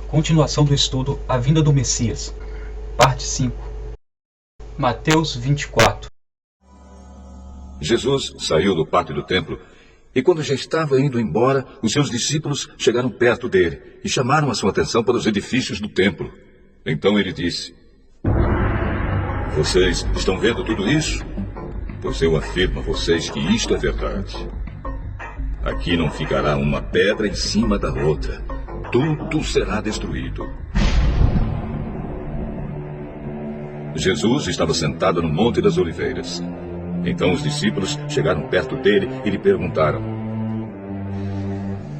Continuação do estudo A Vinda do Messias, parte 5. Mateus 24. Jesus saiu do pátio do templo e, quando já estava indo embora, os seus discípulos chegaram perto dele e chamaram a sua atenção para os edifícios do templo. Então ele disse: "Vocês estão vendo tudo isso? Pois eu afirmo a vocês que isto é verdade. Aqui não ficará uma pedra em cima da outra. Tudo será destruído." Jesus estava sentado no Monte das Oliveiras. Então os discípulos chegaram perto dele e lhe perguntaram: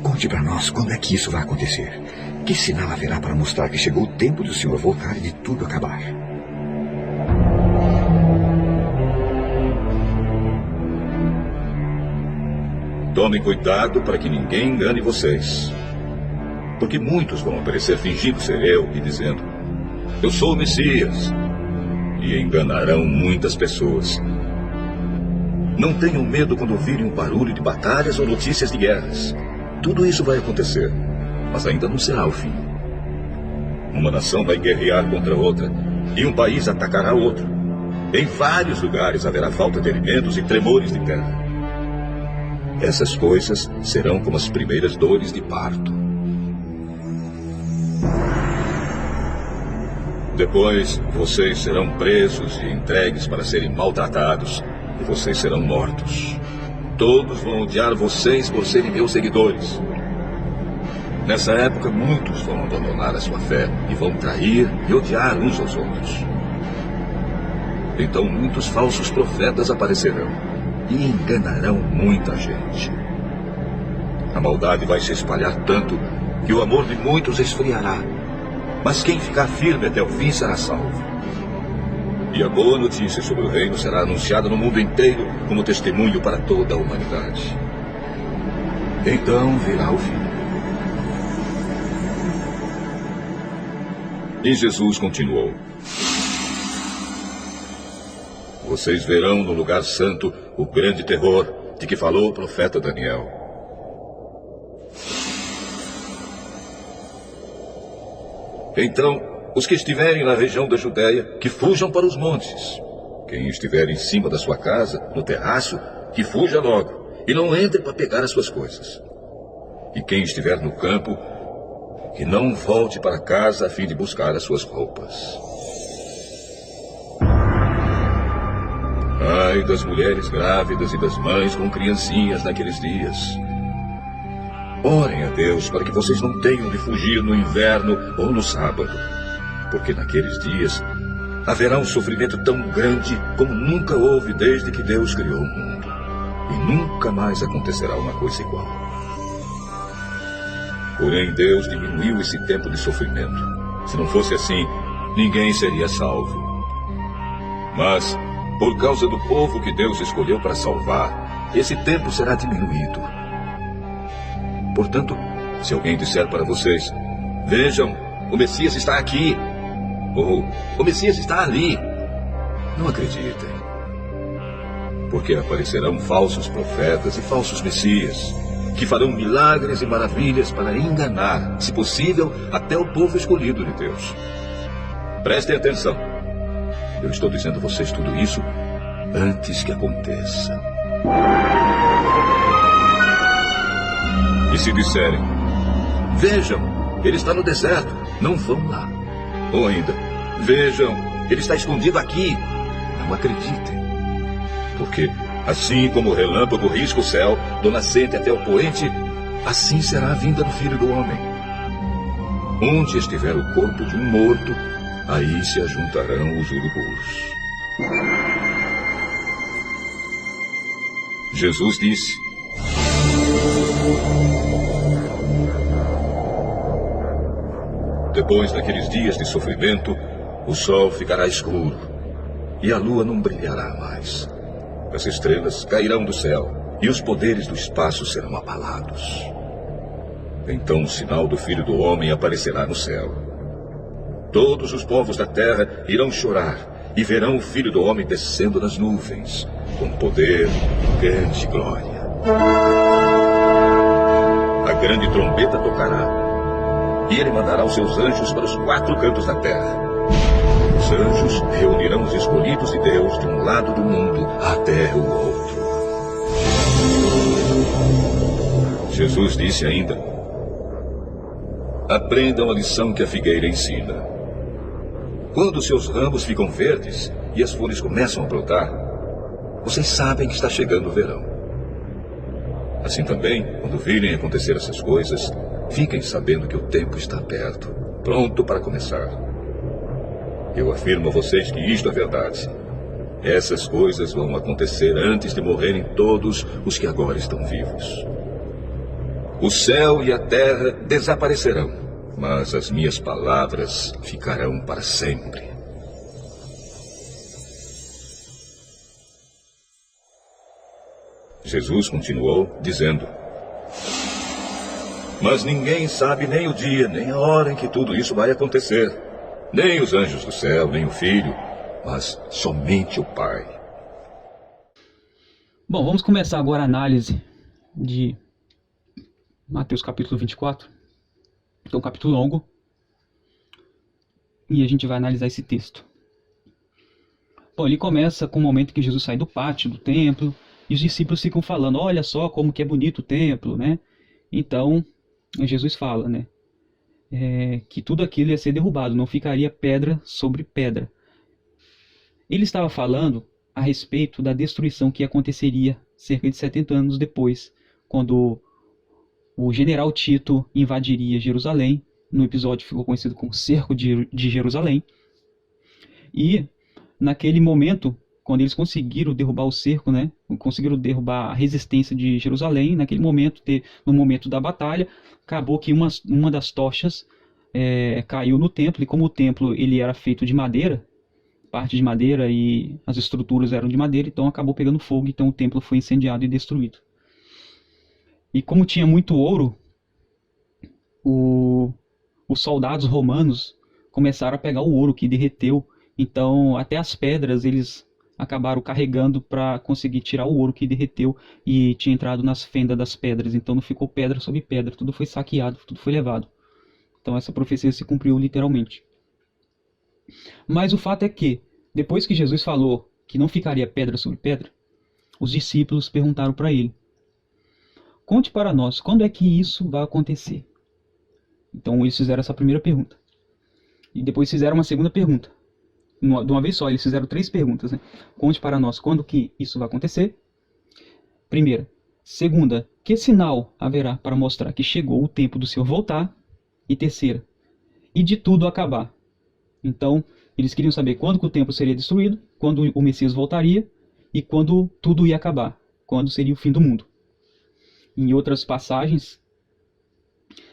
"Conte para nós quando é que isso vai acontecer. Que sinal haverá para mostrar que chegou o tempo do Senhor voltar e de tudo acabar?" "Tomem cuidado para que ninguém engane vocês. Porque muitos vão aparecer fingindo ser eu e dizendo: 'Eu sou o Messias,' e enganarão muitas pessoas. Não tenham medo quando ouvirem um barulho de batalhas ou notícias de guerras. Tudo isso vai acontecer, mas ainda não será o fim. Uma nação vai guerrear contra outra, e um país atacará outro. Em vários lugares haverá falta de alimentos e tremores de terra. Essas coisas serão como as primeiras dores de parto. Depois, vocês serão presos e entregues para serem maltratados, e vocês serão mortos. Todos vão odiar vocês por serem meus seguidores. Nessa época, muitos vão abandonar a sua fé e vão trair e odiar uns aos outros. Então, muitos falsos profetas aparecerão e enganarão muita gente. A maldade vai se espalhar tanto que o amor de muitos esfriará. Mas quem ficar firme até o fim será salvo. E a boa notícia sobre o reino será anunciada no mundo inteiro como testemunho para toda a humanidade. Então virá o fim." E Jesus continuou: "Vocês verão no lugar santo o grande terror de que falou o profeta Daniel. Então, os que estiverem na região da Judéia, que fujam para os montes. Quem estiver em cima da sua casa, no terraço, que fuja logo, e não entre para pegar as suas coisas. E quem estiver no campo, que não volte para casa a fim de buscar as suas roupas. Ai das mulheres grávidas e das mães com criancinhas naqueles dias. Orem a Deus para que vocês não tenham de fugir no inverno ou no sábado, porque naqueles dias haverá um sofrimento tão grande como nunca houve desde que Deus criou o mundo. E nunca mais acontecerá uma coisa igual. Porém, Deus diminuiu esse tempo de sofrimento. Se não fosse assim, ninguém seria salvo. Mas, por causa do povo que Deus escolheu para salvar, esse tempo será diminuído. Portanto, se alguém disser para vocês: 'Vejam, o Messias está aqui,' ou 'O Messias está ali,' não acreditem. Porque aparecerão falsos profetas e falsos messias, que farão milagres e maravilhas para enganar, se possível, até o povo escolhido de Deus. Prestem atenção. Eu estou dizendo a vocês tudo isso antes que aconteça. E se disserem: 'Vejam, ele está no deserto,' não vão lá. Ou ainda: 'Vejam, ele está escondido aqui,' não acreditem. Porque assim como o relâmpago risca o céu, do nascente até o poente, assim será a vinda do Filho do Homem. Onde estiver o corpo de um morto, aí se ajuntarão os urubus." Jesus disse: "Depois daqueles dias de sofrimento, o sol ficará escuro e a lua não brilhará mais. As estrelas cairão do céu e os poderes do espaço serão abalados. Então o sinal do Filho do Homem aparecerá no céu. Todos os povos da terra irão chorar e verão o Filho do Homem descendo nas nuvens, com poder e grande glória. A grande trombeta tocará, e ele mandará os seus anjos para os 4 cantos da terra. Os anjos reunirão os escolhidos de Deus de um lado do mundo até o outro. Jesus disse ainda: aprendam a lição que a figueira ensina. Quando seus ramos ficam verdes e as folhas começam a brotar, vocês sabem que está chegando o verão. Assim também, quando virem acontecer essas coisas, fiquem sabendo que o tempo está perto, pronto para começar. Eu afirmo a vocês que isto é verdade. Essas coisas vão acontecer antes de morrerem todos os que agora estão vivos. O céu e a terra desaparecerão, mas as minhas palavras ficarão para sempre. Jesus continuou, dizendo: mas ninguém sabe nem o dia, nem a hora em que tudo isso vai acontecer. Nem os anjos do céu, nem o Filho, mas somente o Pai. Bom, vamos começar agora a análise de Mateus capítulo 24. É um capítulo longo. E a gente vai analisar esse texto. Bom, ele começa com o momento que Jesus sai do pátio do templo. E os discípulos ficam falando: olha só como que é bonito o templo, né? Então, Jesus fala, né? Que tudo aquilo ia ser derrubado, não ficaria pedra sobre pedra. Ele estava falando a respeito da destruição que aconteceria cerca de 70 anos depois, quando o general Tito invadiria Jerusalém. No episódio ficou conhecido como Cerco de Jerusalém. E naquele momento, quando eles conseguiram derrubar o cerco, né, conseguiram derrubar a resistência de Jerusalém, naquele momento, no momento da batalha, acabou que uma das tochas caiu no templo, e como o templo ele era feito de madeira, parte de madeira, e as estruturas eram de madeira, então acabou pegando fogo, então o templo foi incendiado e destruído. E como tinha muito ouro, os soldados romanos começaram a pegar o ouro que derreteu, então até as pedras eles acabaram carregando para conseguir tirar o ouro que derreteu e tinha entrado nas fendas das pedras. Então não ficou pedra sobre pedra, tudo foi saqueado, tudo foi levado. Então essa profecia se cumpriu literalmente. Mas o fato é que, depois que Jesus falou que não ficaria pedra sobre pedra, os discípulos perguntaram para ele: conte para nós, quando é que isso vai acontecer? Então eles fizeram essa primeira pergunta. E depois fizeram uma segunda pergunta. De uma vez só, eles fizeram 3 perguntas, né? Conte para nós quando que isso vai acontecer. Primeira. Segunda, que sinal haverá para mostrar que chegou o tempo do Senhor voltar? E terceira, e de tudo acabar. Então, eles queriam saber quando que o templo seria destruído, quando o Messias voltaria e quando tudo ia acabar, quando seria o fim do mundo. Em outras passagens,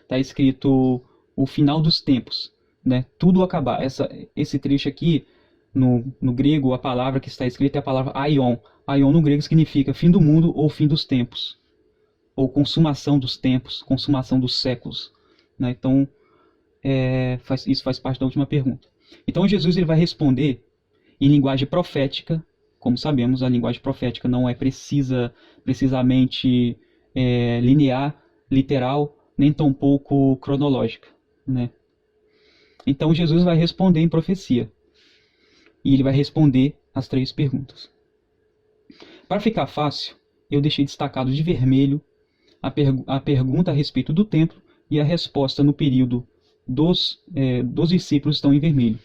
está escrito o final dos tempos, né? Tudo acabar. Esse trecho aqui, no grego, a palavra que está escrita é a palavra aion. Aion no grego significa fim do mundo ou fim dos tempos, ou consumação dos tempos, consumação dos séculos, né? Então, isso faz parte da última pergunta. Então Jesus ele vai responder em linguagem profética. Como sabemos, a linguagem profética não é precisamente linear, literal, nem tampouco cronológica, né? Então Jesus vai responder em profecia. E ele vai responder as 3 perguntas. Para ficar fácil, eu deixei destacado de vermelho a pergunta a respeito do templo e a resposta no período dos discípulos estão em vermelho.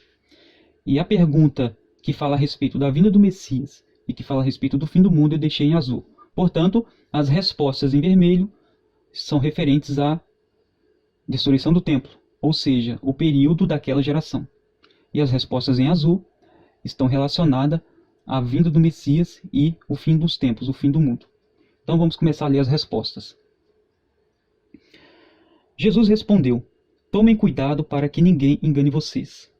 E a pergunta que fala a respeito da vinda do Messias e que fala a respeito do fim do mundo eu deixei em azul. Portanto, as respostas em vermelho são referentes à destruição do templo, ou seja, o período daquela geração. E as respostas em azul estão relacionadas à vinda do Messias e o fim dos tempos, o fim do mundo. Então vamos começar a ler as respostas. Jesus respondeu: tomem cuidado para que ninguém engane vocês,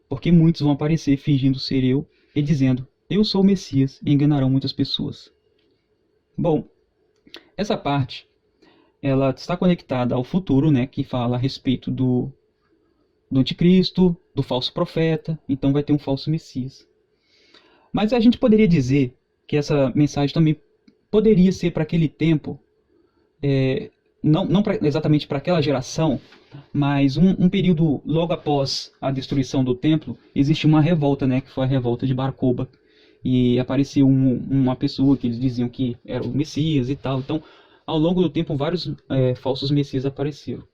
porque muitos vão aparecer fingindo ser eu e dizendo: eu sou o Messias, e enganarão muitas pessoas. Bom, essa parte ela está conectada ao futuro, né, que fala a respeito do anticristo, do falso profeta. Então vai ter um falso Messias. Mas a gente poderia dizer que essa mensagem também poderia ser para aquele tempo não exatamente para aquela geração, mas um período logo após a destruição do templo, existe uma revolta, né, que foi a revolta de Bar Kokhba, e apareceu uma pessoa que eles diziam que era o Messias e tal. Então, ao longo do tempo, vários falsos Messias apareceram.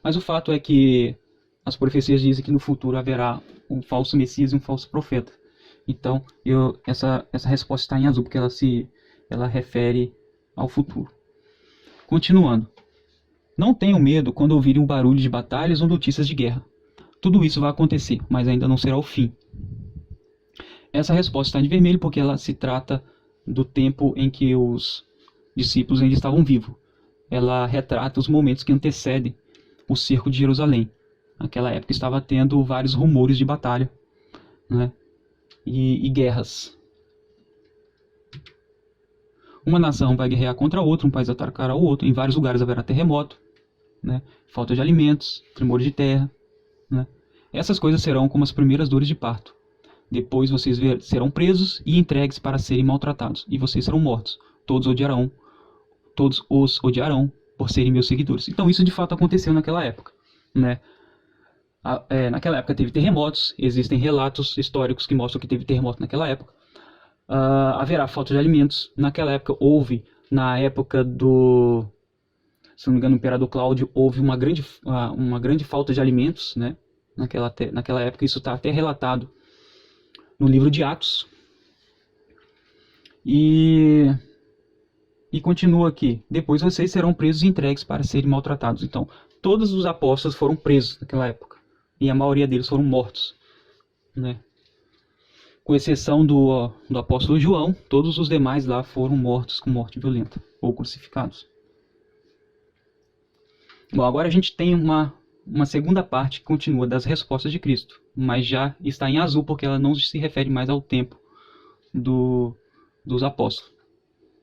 Mas o fato é que as profecias dizem que no futuro haverá um falso Messias e um falso profeta. Então, essa resposta está em azul, porque ela refere ao futuro. Continuando. Não tenham medo quando ouvirem um barulho de batalhas ou notícias de guerra. Tudo isso vai acontecer, mas ainda não será o fim. Essa resposta está de vermelho porque ela se trata do tempo em que os discípulos ainda estavam vivos. Ela retrata os momentos que antecedem o cerco de Jerusalém. Naquela época estava tendo vários rumores de batalha, né? E guerras. Uma nação vai guerrear contra a outra, um país atacará o outro. Em vários lugares haverá terremoto, né? Falta de alimentos, tremores de terra, né? Essas coisas serão como as primeiras dores de parto. Depois vocês serão presos e entregues para serem maltratados, e vocês serão mortos. Todos os odiarão por serem meus seguidores. Então isso de fato aconteceu naquela época, né? Naquela época teve terremotos, existem relatos históricos que mostram que teve terremoto naquela época. Haverá falta de alimentos. Naquela época na época se não me engano, do imperador Cláudio, houve uma grande falta de alimentos, né? Naquela época, isso está até relatado no livro de Atos. E continua aqui. Depois vocês serão presos e entregues para serem maltratados. Então, todos os apóstolos foram presos naquela época. E a maioria deles foram mortos, né? Com exceção do apóstolo João, todos os demais lá foram mortos com morte violenta ou crucificados. Bom, agora a gente tem uma segunda parte que continua das respostas de Cristo, mas já está em azul porque ela não se refere mais ao tempo dos apóstolos.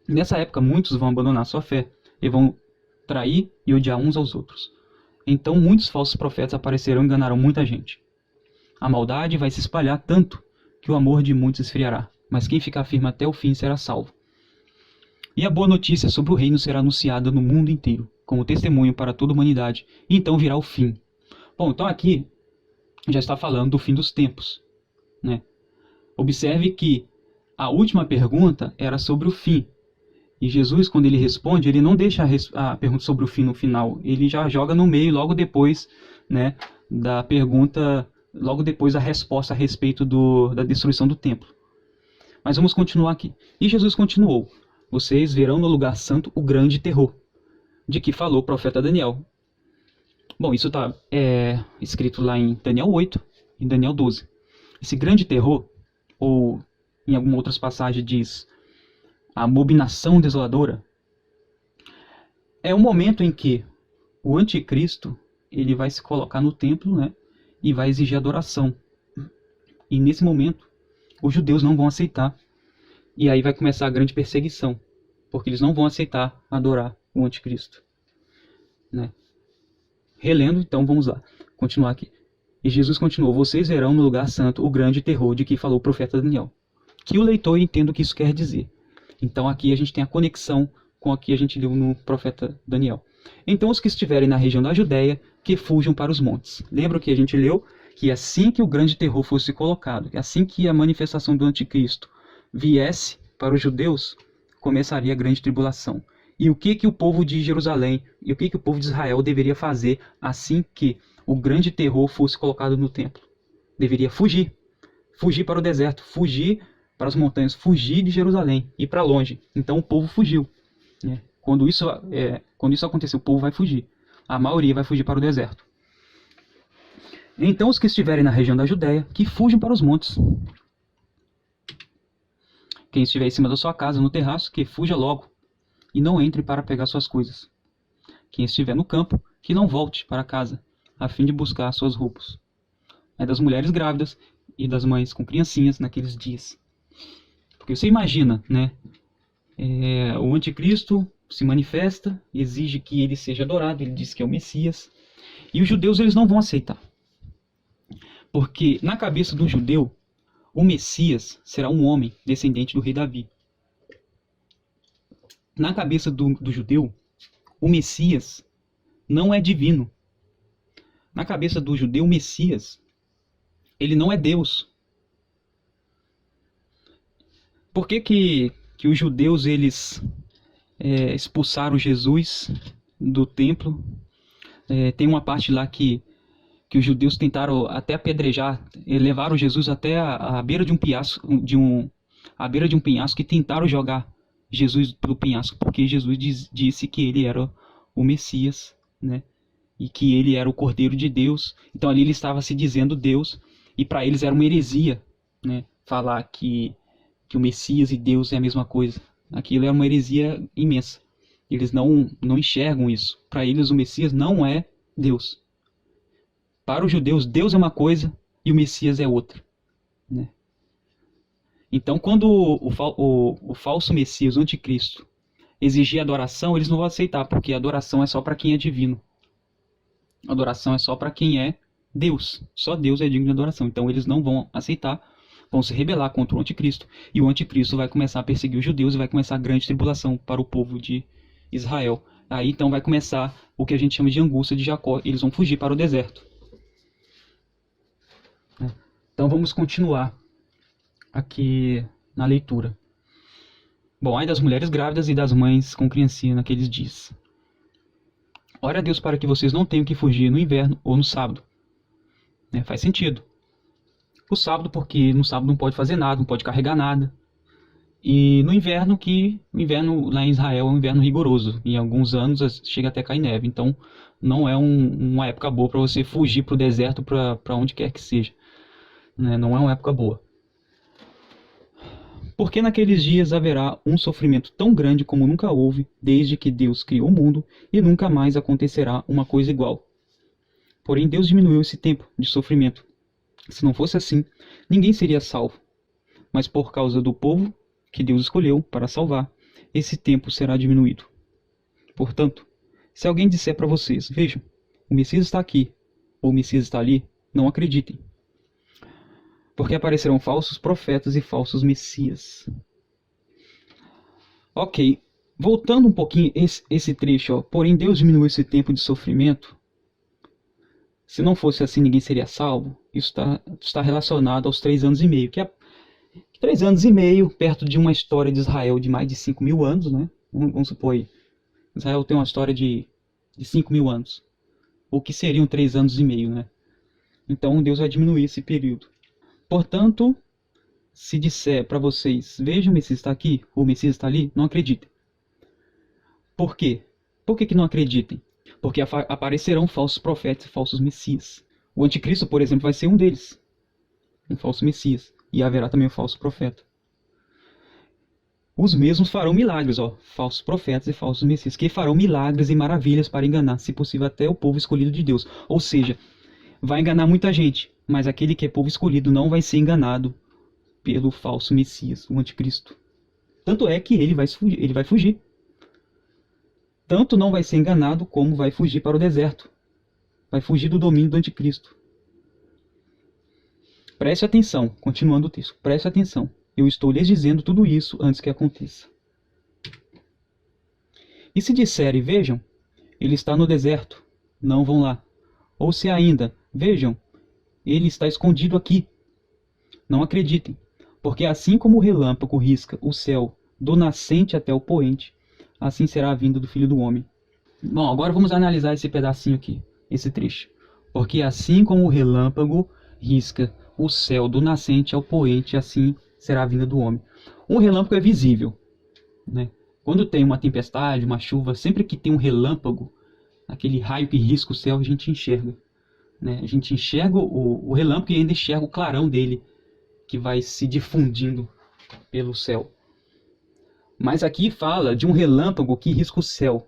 Nessa época, muitos vão abandonar sua fé e vão trair e odiar uns aos outros. Então, muitos falsos profetas aparecerão e enganarão muita gente. A maldade vai se espalhar tanto que o amor de muitos esfriará, mas quem ficar firme até o fim será salvo. E a boa notícia sobre o reino será anunciada no mundo inteiro, como testemunho para toda a humanidade, e então virá o fim. Bom, então aqui já está falando do fim dos tempos, né? Observe que a última pergunta era sobre o fim. E Jesus, quando ele responde, ele não deixa a pergunta sobre o fim no final. Ele já joga no meio, logo depois, né, da pergunta, logo depois da resposta a respeito da destruição do templo. Mas vamos continuar aqui. E Jesus continuou. Vocês verão no lugar santo o grande terror, de que falou o profeta Daniel. Bom, isso está escrito lá em Daniel 8 e Daniel 12. Esse grande terror, ou em algumas outras passagens diz a abominação desoladora, é o momento em que o anticristo ele vai se colocar no templo, né, e vai exigir adoração. E nesse momento, os judeus não vão aceitar. E aí vai começar a grande perseguição, porque eles não vão aceitar adorar o anticristo, né? Relendo, então vamos lá, continuar aqui. E Jesus continuou: vocês verão no lugar santo o grande terror de que falou o profeta Daniel. Que o leitor entenda o que isso quer dizer. Então aqui a gente tem a conexão com o que a gente leu no profeta Daniel. Então os que estiverem na região da Judéia, que fujam para os montes. Lembra que a gente leu? Que assim que o grande terror fosse colocado, que assim que a manifestação do anticristo viesse para os judeus, começaria a grande tribulação. E o que o povo de Jerusalém, e o que o povo de Israel deveria fazer assim que o grande terror fosse colocado no templo? Deveria fugir. Fugir para o deserto, fugir para as montanhas, fugir de Jerusalém, ir para longe. Então o povo fugiu, né? Quando isso acontecer, o povo vai fugir. A maioria vai fugir para o deserto. Então os que estiverem na região da Judéia, que fujam para os montes. Quem estiver em cima da sua casa, no terraço, que fuja logo, e não entre para pegar suas coisas. Quem estiver no campo, que não volte para casa, a fim de buscar suas roupas. É das mulheres grávidas e das mães com criancinhas naqueles dias. Porque você imagina, né? O anticristo se manifesta, exige que ele seja adorado, ele diz que é o Messias. E os judeus eles não vão aceitar. Porque na cabeça do judeu, o Messias será um homem descendente do rei Davi. Na cabeça do judeu, o Messias não é divino. Na cabeça do judeu, o Messias, ele não é Deus. Por que os judeus eles expulsaram Jesus do templo? Tem uma parte lá que os judeus tentaram até apedrejar, levaram Jesus até a beira de um penhasco, à beira de um penhasco, e tentaram jogar Jesus pelo penhasco, porque Jesus disse que ele era o Messias, né? E que ele era o Cordeiro de Deus. Então ali ele estava se dizendo Deus, e para eles era uma heresia, né? Falar que o Messias e Deus é a mesma coisa. Aquilo é uma heresia imensa. Eles não enxergam isso. Para eles o Messias não é Deus. Para os judeus, Deus é uma coisa e o Messias é outra, né? Então, quando o falso Messias, o anticristo, exigir adoração, eles não vão aceitar, porque a adoração é só para quem é divino. A adoração é só para quem é Deus. Só Deus é digno de adoração. Então, eles não vão aceitar, vão se rebelar contra o anticristo. E o anticristo vai começar a perseguir os judeus e vai começar a grande tribulação para o povo de Israel. Aí, então, vai começar o que a gente chama de angústia de Jacó. Eles vão fugir para o deserto. Então vamos continuar aqui na leitura. Bom, ai das mulheres grávidas e das mães com criancinha naqueles dias. Ore a Deus para que vocês não tenham que fugir no inverno ou no sábado. Faz sentido. O sábado, porque no sábado não pode fazer nada, não pode carregar nada. E no inverno, que o inverno lá em Israel é um inverno rigoroso. Em alguns anos chega até a cair neve. Então não é uma época boa para você fugir para o deserto, para onde quer que seja. Não é uma época boa. Porque naqueles dias haverá um sofrimento tão grande como nunca houve, desde que Deus criou o mundo, e nunca mais acontecerá uma coisa igual. Porém, Deus diminuiu esse tempo de sofrimento. Se não fosse assim, ninguém seria salvo. Mas por causa do povo que Deus escolheu para salvar, esse tempo será diminuído. Portanto, se alguém disser para vocês, vejam, o Messias está aqui, ou o Messias está ali, não acreditem. Porque aparecerão falsos profetas e falsos messias. Ok, voltando um pouquinho esse trecho, porém Deus diminuiu esse tempo de sofrimento. Se não fosse assim, ninguém seria salvo. Isso está relacionado aos 3 anos e meio, que é 3 anos e meio perto de uma história de Israel de mais de 5.000 anos, né? Vamos supor aí, Israel tem uma história de 5.000 anos, o que seriam 3 anos e meio, né? Então Deus vai diminuir esse período. Portanto, se disser para vocês, vejam, o Messias está aqui, ou o Messias está ali, não acreditem. Por quê? Por que não acreditem? Porque aparecerão falsos profetas e falsos messias. O anticristo, por exemplo, vai ser um deles. Um falso messias. E haverá também um falso profeta. Os mesmos farão milagres, falsos profetas e falsos messias, que farão milagres e maravilhas para enganar, se possível, até o povo escolhido de Deus. Ou seja, vai enganar muita gente, mas aquele que é povo escolhido não vai ser enganado pelo falso Messias, o anticristo. Tanto é que ele vai fugir. Tanto não vai ser enganado como vai fugir para o deserto. Vai fugir do domínio do anticristo. Preste atenção, continuando o texto, preste atenção. Eu estou lhes dizendo tudo isso antes que aconteça. E se disserem, vejam, ele está no deserto, não vão lá. Ou se ainda, vejam, ele está escondido aqui. Não acreditem, porque assim como o relâmpago risca o céu do nascente até o poente, assim será a vinda do Filho do Homem. Bom, agora vamos analisar esse pedacinho aqui, esse trecho. Porque assim como o relâmpago risca o céu do nascente ao poente, assim será a vinda do homem. Um relâmpago é visível, né? Quando tem uma tempestade, uma chuva, sempre que tem um relâmpago, aquele raio que risca o céu, a gente enxerga. A gente enxerga o relâmpago e ainda enxerga o clarão dele, que vai se difundindo pelo céu. Mas aqui fala de um relâmpago que risca o céu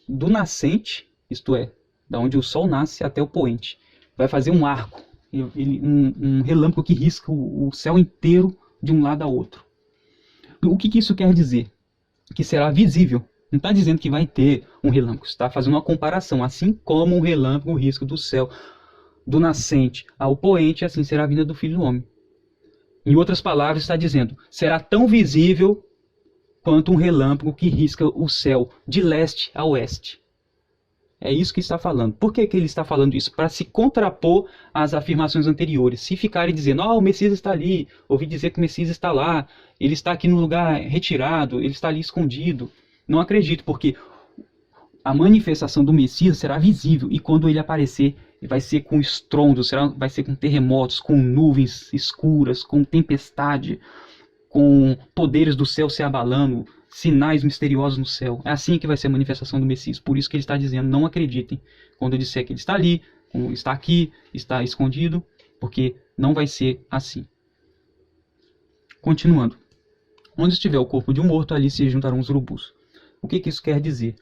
do nascente, isto é, da onde o sol nasce até o poente. Vai fazer um arco, um relâmpago que risca o céu inteiro de um lado a outro. O que isso quer dizer? Que será visível. Não está dizendo que vai ter um relâmpago, está fazendo uma comparação. Assim como um relâmpago risca do céu do nascente ao poente, assim será a vinda do Filho do Homem. Em outras palavras, está dizendo, será tão visível quanto um relâmpago que risca o céu de leste a oeste. É isso que está falando. Por que que ele está falando isso? Para se contrapor às afirmações anteriores. Se ficarem dizendo, o Messias está ali, ouvi dizer que o Messias está lá, ele está aqui no lugar retirado, ele está ali escondido. Não acredito, porque a manifestação do Messias será visível, e quando ele aparecer, vai ser com estrondo, vai ser com terremotos, com nuvens escuras, com tempestade, com poderes do céu se abalando, sinais misteriosos no céu. É assim que vai ser a manifestação do Messias. Por isso que ele está dizendo, não acreditem quando eu disser que ele está ali, está aqui, está escondido, porque não vai ser assim. Continuando. Onde estiver o corpo de um morto, ali se juntarão os urubus. O que isso quer dizer?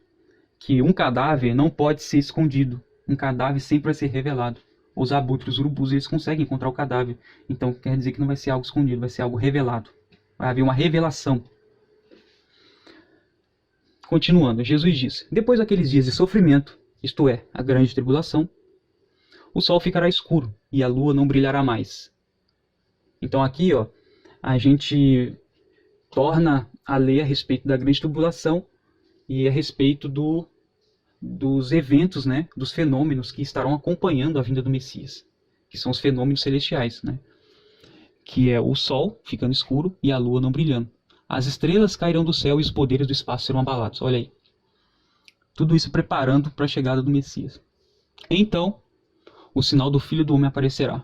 Que um cadáver não pode ser escondido. Um cadáver sempre vai ser revelado. Os abutres, os urubus, eles conseguem encontrar o cadáver. Então quer dizer que não vai ser algo escondido, vai ser algo revelado. Vai haver uma revelação. Continuando, Jesus disse, depois daqueles dias de sofrimento, isto é, a grande tribulação, o sol ficará escuro e a lua não brilhará mais. Então aqui, a gente torna a ler a respeito da grande tribulação e a respeito dos eventos, né, dos fenômenos que estarão acompanhando a vinda do Messias, que são os fenômenos celestiais, né, que é o sol ficando escuro e a lua não brilhando. As estrelas cairão do céu e os poderes do espaço serão abalados. Olha aí. Tudo isso preparando para a chegada do Messias. Então, o sinal do Filho do Homem aparecerá.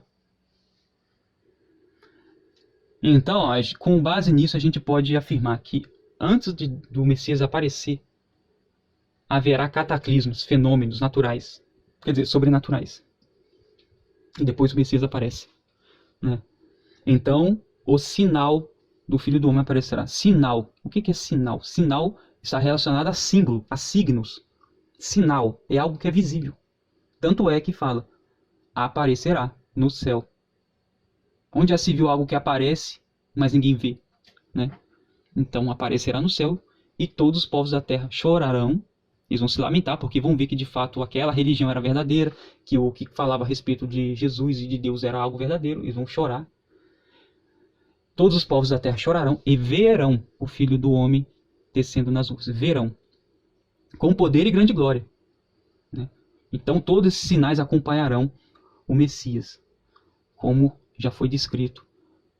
Então, com base nisso, a gente pode afirmar que antes do Messias aparecer, haverá cataclismos, fenômenos naturais, quer dizer, sobrenaturais. E depois o Messias aparece, né? Então, o sinal do Filho do Homem aparecerá. Sinal. O que é sinal? Sinal está relacionado a símbolo, a signos. Sinal é algo que é visível. Tanto é que fala, aparecerá no céu. Onde já se viu algo que aparece, mas ninguém vê, né? Então aparecerá no céu e todos os povos da terra chorarão. Eles vão se lamentar porque vão ver que de fato aquela religião era verdadeira, que o que falava a respeito de Jesus e de Deus era algo verdadeiro. Eles vão chorar. Todos os povos da terra chorarão e verão o Filho do Homem descendo nas ruas. Verão. Com poder e grande glória, né? Então todos esses sinais acompanharão o Messias, como já foi descrito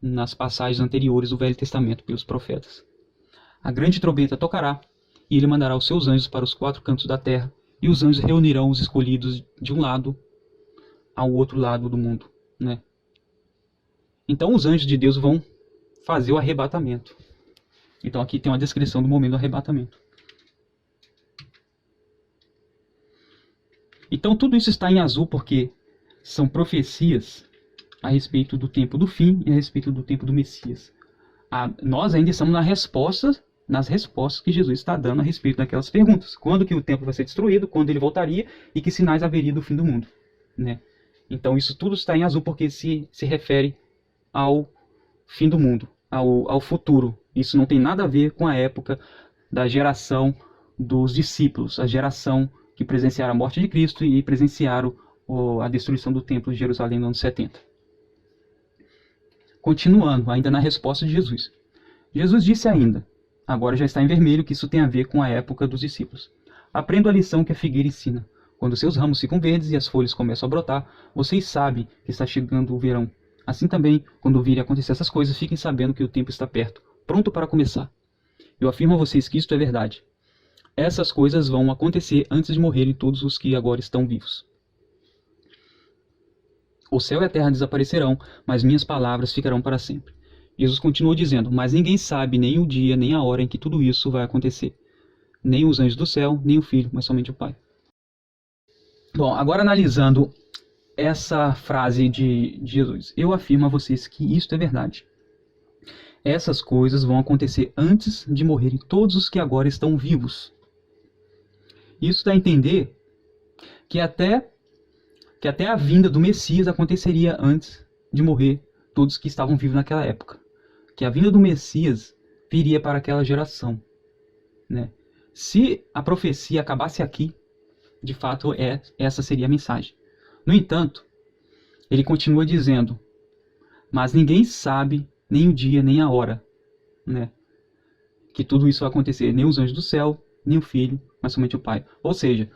nas passagens anteriores do Velho Testamento pelos profetas. A grande trombeta tocará, e ele mandará os seus anjos para os 4 cantos da terra, e os anjos reunirão os escolhidos de um lado ao outro lado do mundo, né? Então os anjos de Deus vão fazer o arrebatamento. Então aqui tem uma descrição do momento do arrebatamento. Então tudo isso está em azul porque são profecias a respeito do tempo do fim e a respeito do tempo do Messias. Nós ainda estamos nas respostas que Jesus está dando a respeito daquelas perguntas. Quando que o templo vai ser destruído, quando ele voltaria e que sinais haveria do fim do mundo, né? Então isso tudo está em azul porque se refere ao fim do mundo, ao futuro. Isso não tem nada a ver com a época da geração dos discípulos, a geração que presenciaram a morte de Cristo e presenciaram a destruição do templo de Jerusalém no ano 70. Continuando, ainda na resposta de Jesus. Jesus disse ainda, agora já está em vermelho, que isso tem a ver com a época dos discípulos. Aprenda a lição que a figueira ensina. Quando seus ramos ficam verdes e as folhas começam a brotar, vocês sabem que está chegando o verão. Assim também, quando virem acontecer essas coisas, fiquem sabendo que o tempo está perto, pronto para começar. Eu afirmo a vocês que isto é verdade. Essas coisas vão acontecer antes de morrerem todos os que agora estão vivos. O céu e a terra desaparecerão, mas minhas palavras ficarão para sempre. Jesus continuou dizendo, mas ninguém sabe nem o dia, nem a hora em que tudo isso vai acontecer. Nem os anjos do céu, nem o Filho, mas somente o Pai. Bom, agora analisando essa frase de Jesus. Eu afirmo a vocês que isto é verdade. Essas coisas vão acontecer antes de morrerem todos os que agora estão vivos. Isso dá a entender que até a vinda do Messias aconteceria antes de morrer todos que estavam vivos naquela época. Que a vinda do Messias viria para aquela geração, né? Se a profecia acabasse aqui, de fato essa seria a mensagem. No entanto, ele continua dizendo, mas ninguém sabe nem o dia nem a hora, né, que tudo isso vai acontecer, nem os anjos do céu, nem o Filho, mas somente o Pai. Ou seja,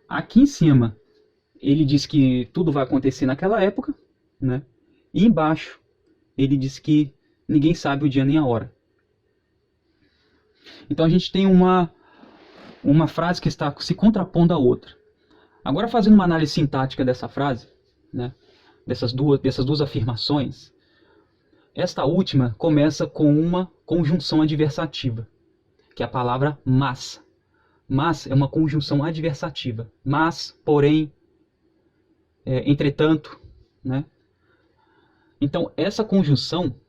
Aqui em cima, ele diz que tudo vai acontecer naquela época, né? E embaixo, ele diz que ninguém sabe o dia nem a hora. Então a gente tem uma frase que está se contrapondo à outra. Agora, fazendo uma análise sintática dessa frase, né? Dessas duas afirmações, esta última começa com uma conjunção adversativa, que é a palavra mas. Mas é uma conjunção adversativa. Mas, porém, entretanto, né? Então, essa conjunção,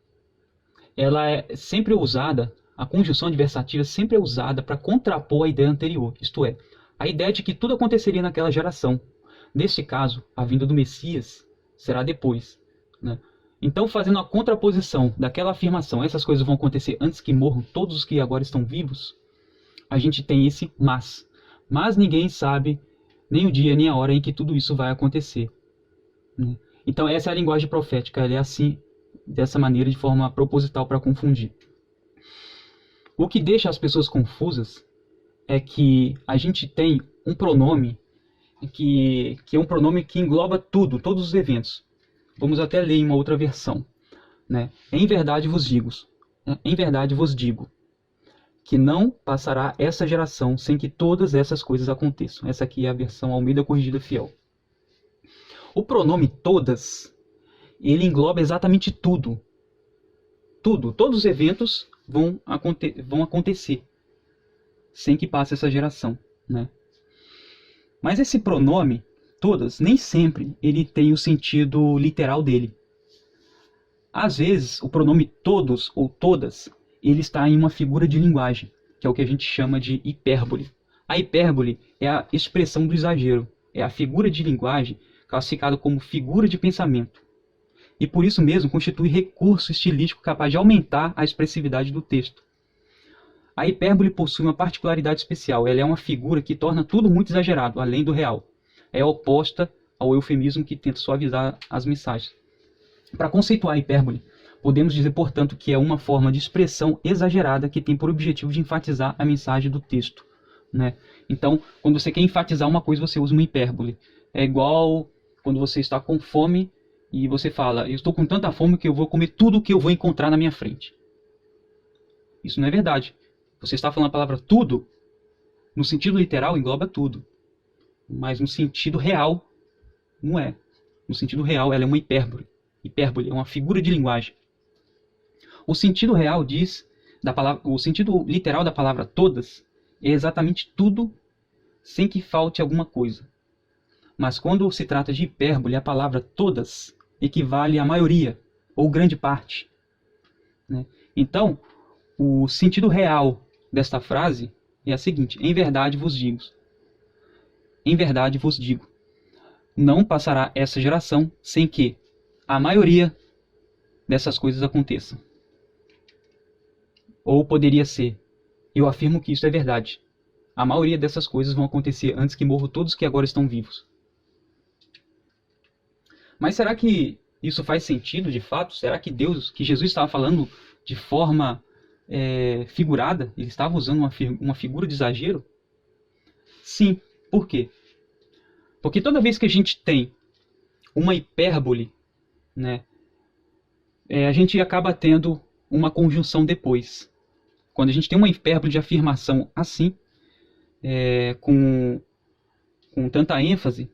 ela é sempre usada, a conjunção adversativa sempre é usada para contrapor a ideia anterior, isto é, a ideia de que tudo aconteceria naquela geração. Neste caso, a vinda do Messias será depois, né? Então, fazendo a contraposição daquela afirmação, essas coisas vão acontecer antes que morram todos os que agora estão vivos, a gente tem esse mas. Mas ninguém sabe nem o dia nem a hora em que tudo isso vai acontecer, né? Então essa é a linguagem profética, ela é assim, dessa maneira, de forma proposital para confundir. O que deixa as pessoas confusas é que a gente tem um pronome que é um pronome que engloba tudo, todos os eventos. Vamos até ler em uma outra versão, né? Em verdade vos digo, né? Em verdade vos digo, que não passará essa geração sem que todas essas coisas aconteçam. Essa aqui é a versão Almeida Corrigida Fiel. O pronome todas, ele engloba exatamente tudo. Tudo, todos os eventos vão acontecer sem que passe essa geração, né? Mas esse pronome, todas, nem sempre ele tem o sentido literal dele. Às vezes, o pronome todos ou todas, ele está em uma figura de linguagem, que é o que a gente chama de hipérbole. A hipérbole é a expressão do exagero, é a figura de linguagem classificada como figura de pensamento. E por isso mesmo constitui recurso estilístico capaz de aumentar a expressividade do texto. A hipérbole possui uma particularidade especial, ela é uma figura que torna tudo muito exagerado, além do real. É oposta ao eufemismo que tenta suavizar as mensagens. Para conceituar a hipérbole, podemos dizer, portanto, que é uma forma de expressão exagerada que tem por objetivo de enfatizar a mensagem do texto, né? Então, quando você quer enfatizar uma coisa, você usa uma hipérbole. É igual quando você está com fome e você fala, eu estou com tanta fome que eu vou comer tudo que eu vou encontrar na minha frente. Isso não é verdade. Você está falando a palavra tudo, no sentido literal engloba tudo. Mas no sentido real, não é. No sentido real, ela é uma hipérbole. Hipérbole é uma figura de linguagem. O sentido real o sentido literal da palavra todas é exatamente tudo sem que falte alguma coisa. Mas quando se trata de hipérbole, a palavra todas equivale à maioria, ou grande parte, né? Então, o sentido real desta frase é a seguinte: em verdade vos digo. Em verdade vos digo. Não passará essa geração sem que a maioria dessas coisas aconteçam. Ou poderia ser: eu afirmo que isso é verdade. A maioria dessas coisas vão acontecer antes que morram todos que agora estão vivos. Mas será que isso faz sentido de fato? Será que Jesus estava falando de forma figurada? Ele estava usando uma figura de exagero? Sim. Por quê? Porque toda vez que a gente tem uma hipérbole, né, a gente acaba tendo uma conjunção depois. Quando a gente tem uma hipérbole de afirmação assim, com tanta ênfase,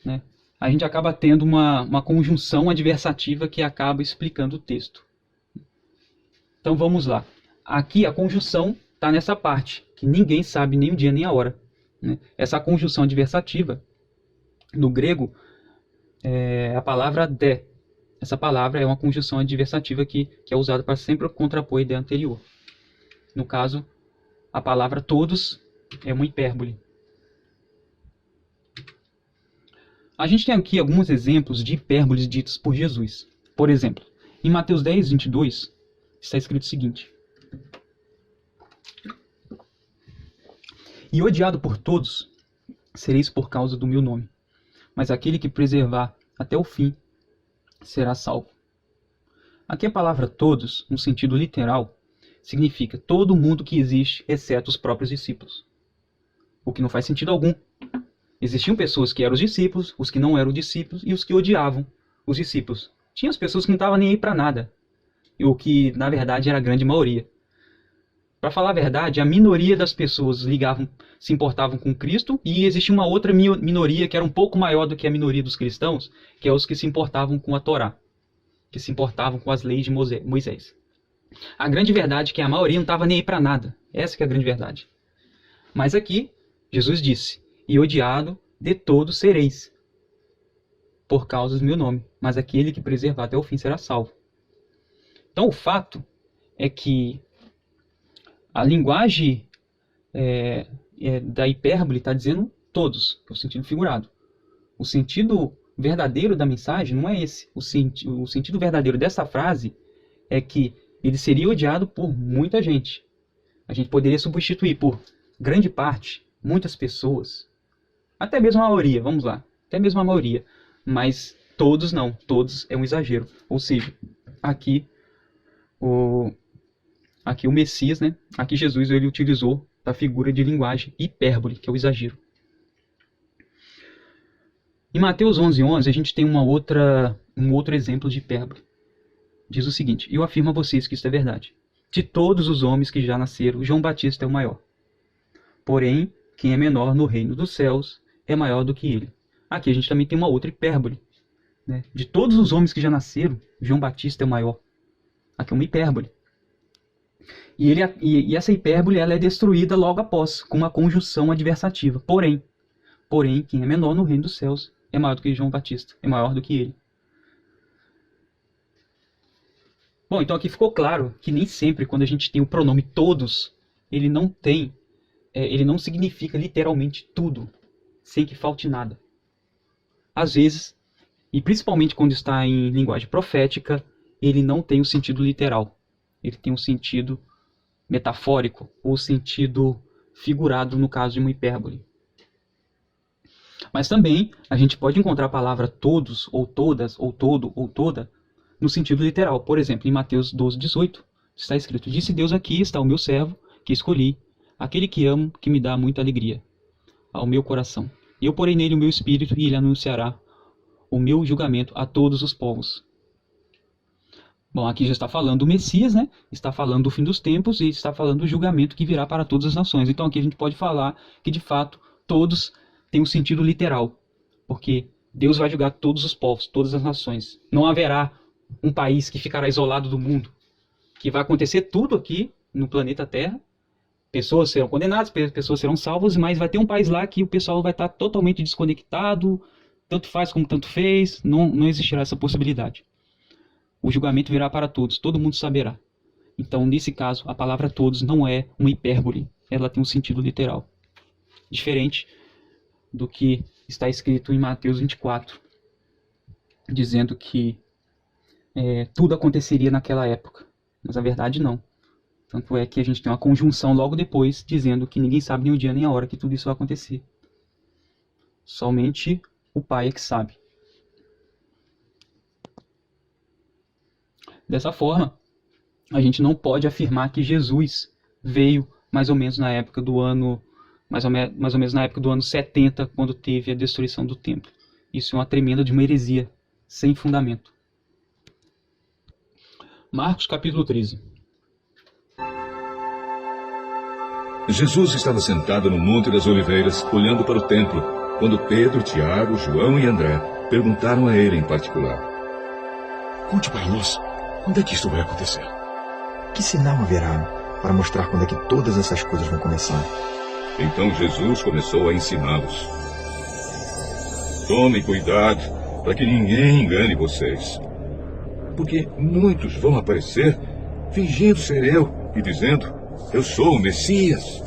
né, a gente acaba tendo uma conjunção adversativa que acaba explicando o texto. Então vamos lá. Aqui a conjunção está nessa parte, que ninguém sabe nem o dia nem a hora, né? Essa conjunção adversativa, no grego, é a palavra de. Essa palavra é uma conjunção adversativa que é usada para sempre contrapor a ideia anterior. No caso, a palavra todos é uma hipérbole. A gente tem aqui alguns exemplos de hipérboles ditas por Jesus. Por exemplo, em Mateus 10, 22, está escrito o seguinte: e odiado por todos sereis por causa do meu nome, mas aquele que preservar até o fim será salvo. Aqui a palavra todos, no sentido literal, significa todo mundo que existe, exceto os próprios discípulos. O que não faz sentido algum, Existiam pessoas que eram os discípulos, os que não eram discípulos e os que odiavam os discípulos. Tinha as pessoas que não estavam nem aí para nada, e o que na verdade era a grande maioria. Para falar a verdade, a minoria das pessoas se importavam com Cristo, e existia uma outra minoria que era um pouco maior do que a minoria dos cristãos, que é os que se importavam com a Torá, que se importavam com as leis de Moisés. A grande verdade é que a maioria não estava nem aí para nada. Essa que é a grande verdade. Mas aqui, Jesus disse: e odiado de todos sereis, por causa do meu nome, mas aquele que preservar até o fim será salvo. Então o fato é que a linguagem da hipérbole está dizendo todos, que é o sentido figurado. O sentido verdadeiro da mensagem não é esse. O sentido verdadeiro dessa frase é que ele seria odiado por muita gente. A gente poderia substituir por grande parte, muitas pessoas, até mesmo a maioria, vamos lá, até mesmo a maioria, mas todos não, todos é um exagero. Ou seja, aqui o Messias, né? Aqui Jesus ele utilizou a figura de linguagem hipérbole, que é o exagero. Em Mateus 11:11 a gente tem um outro exemplo de hipérbole. Diz o seguinte: eu afirmo a vocês que isso é verdade. De todos os homens que já nasceram, João Batista é o maior. Porém, quem é menor no reino dos céus é maior do que ele. Aqui a gente também tem uma outra hipérbole, né? De todos os homens que já nasceram, João Batista é o maior. Aqui é uma hipérbole. E essa hipérbole ela é destruída logo após, com uma conjunção adversativa. Porém, quem é menor no reino dos céus é maior do que João Batista, é maior do que ele. Bom, então aqui ficou claro que nem sempre quando a gente tem o pronome todos, ele não significa literalmente tudo, sem que falte nada. Às vezes, e principalmente quando está em linguagem profética, ele não tem o sentido literal. Ele tem um sentido metafórico ou sentido figurado no caso de uma hipérbole. Mas também a gente pode encontrar a palavra todos, ou todas, ou todo, ou toda, no sentido literal. Por exemplo, em Mateus 12:18, está escrito: disse Deus, aqui está o meu servo, que escolhi, aquele que amo, que me dá muita alegria ao meu coração. Eu porei nele o meu espírito, e ele anunciará o meu julgamento a todos os povos. Bom, aqui já está falando do Messias, né? Está falando do fim dos tempos e está falando do julgamento que virá para todas as nações. Então aqui a gente pode falar que, de fato, todos têm um sentido literal, porque Deus vai julgar todos os povos, todas as nações. Não haverá um país que ficará isolado do mundo, que vai acontecer tudo aqui no planeta Terra. Pessoas serão condenadas, pessoas serão salvas, mas vai ter um país lá que o pessoal vai estar totalmente desconectado, tanto faz como tanto fez, não existirá essa possibilidade. O julgamento virá para todos, todo mundo saberá. Então, nesse caso, a palavra todos não é uma hipérbole, ela tem um sentido literal. Diferente do que está escrito em Mateus 24, dizendo que tudo aconteceria naquela época, mas a verdade não. Tanto é que a gente tem uma conjunção logo depois, dizendo que ninguém sabe nem o dia nem a hora que tudo isso vai acontecer. Somente o Pai é que sabe. Dessa forma, a gente não pode afirmar que Jesus veio mais ou menos na época do ano, mais ou menos na época do ano 70, quando teve a destruição do templo. Isso é uma tremenda de uma heresia, sem fundamento. Marcos capítulo 13. Jesus estava sentado no Monte das Oliveiras, olhando para o templo, quando Pedro, Tiago, João e André perguntaram a ele em particular: conte para nós, quando é que isto vai acontecer? Que sinal haverá para mostrar quando é que todas essas coisas vão começar? Então Jesus começou a ensiná-los: tomem cuidado para que ninguém engane vocês. Porque muitos vão aparecer fingindo ser eu e dizendo: eu sou o Messias.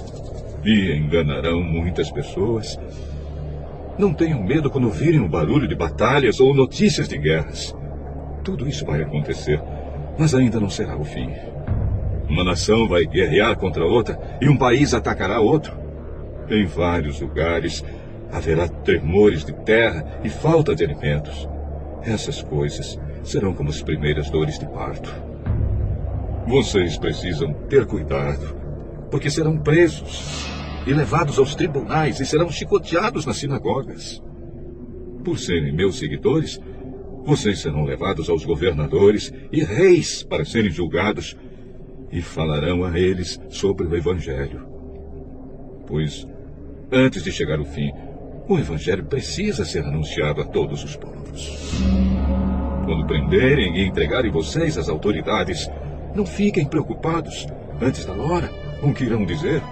E enganarão muitas pessoas. Não tenham medo quando ouvirem o barulho de batalhas ou notícias de guerras. Tudo isso vai acontecer, mas ainda não será o fim. Uma nação vai guerrear contra outra e um país atacará outro. Em vários lugares haverá tremores de terra e falta de alimentos. Essas coisas serão como as primeiras dores de parto. Vocês precisam ter cuidado, porque serão presos e levados aos tribunais e serão chicoteados nas sinagogas. Por serem meus seguidores, vocês serão levados aos governadores e reis para serem julgados e falarão a eles sobre o Evangelho. Pois, antes de chegar o fim, o Evangelho precisa ser anunciado a todos os povos. Quando prenderem e entregarem vocês às autoridades, não fiquem preocupados antes da hora com o que irão dizer.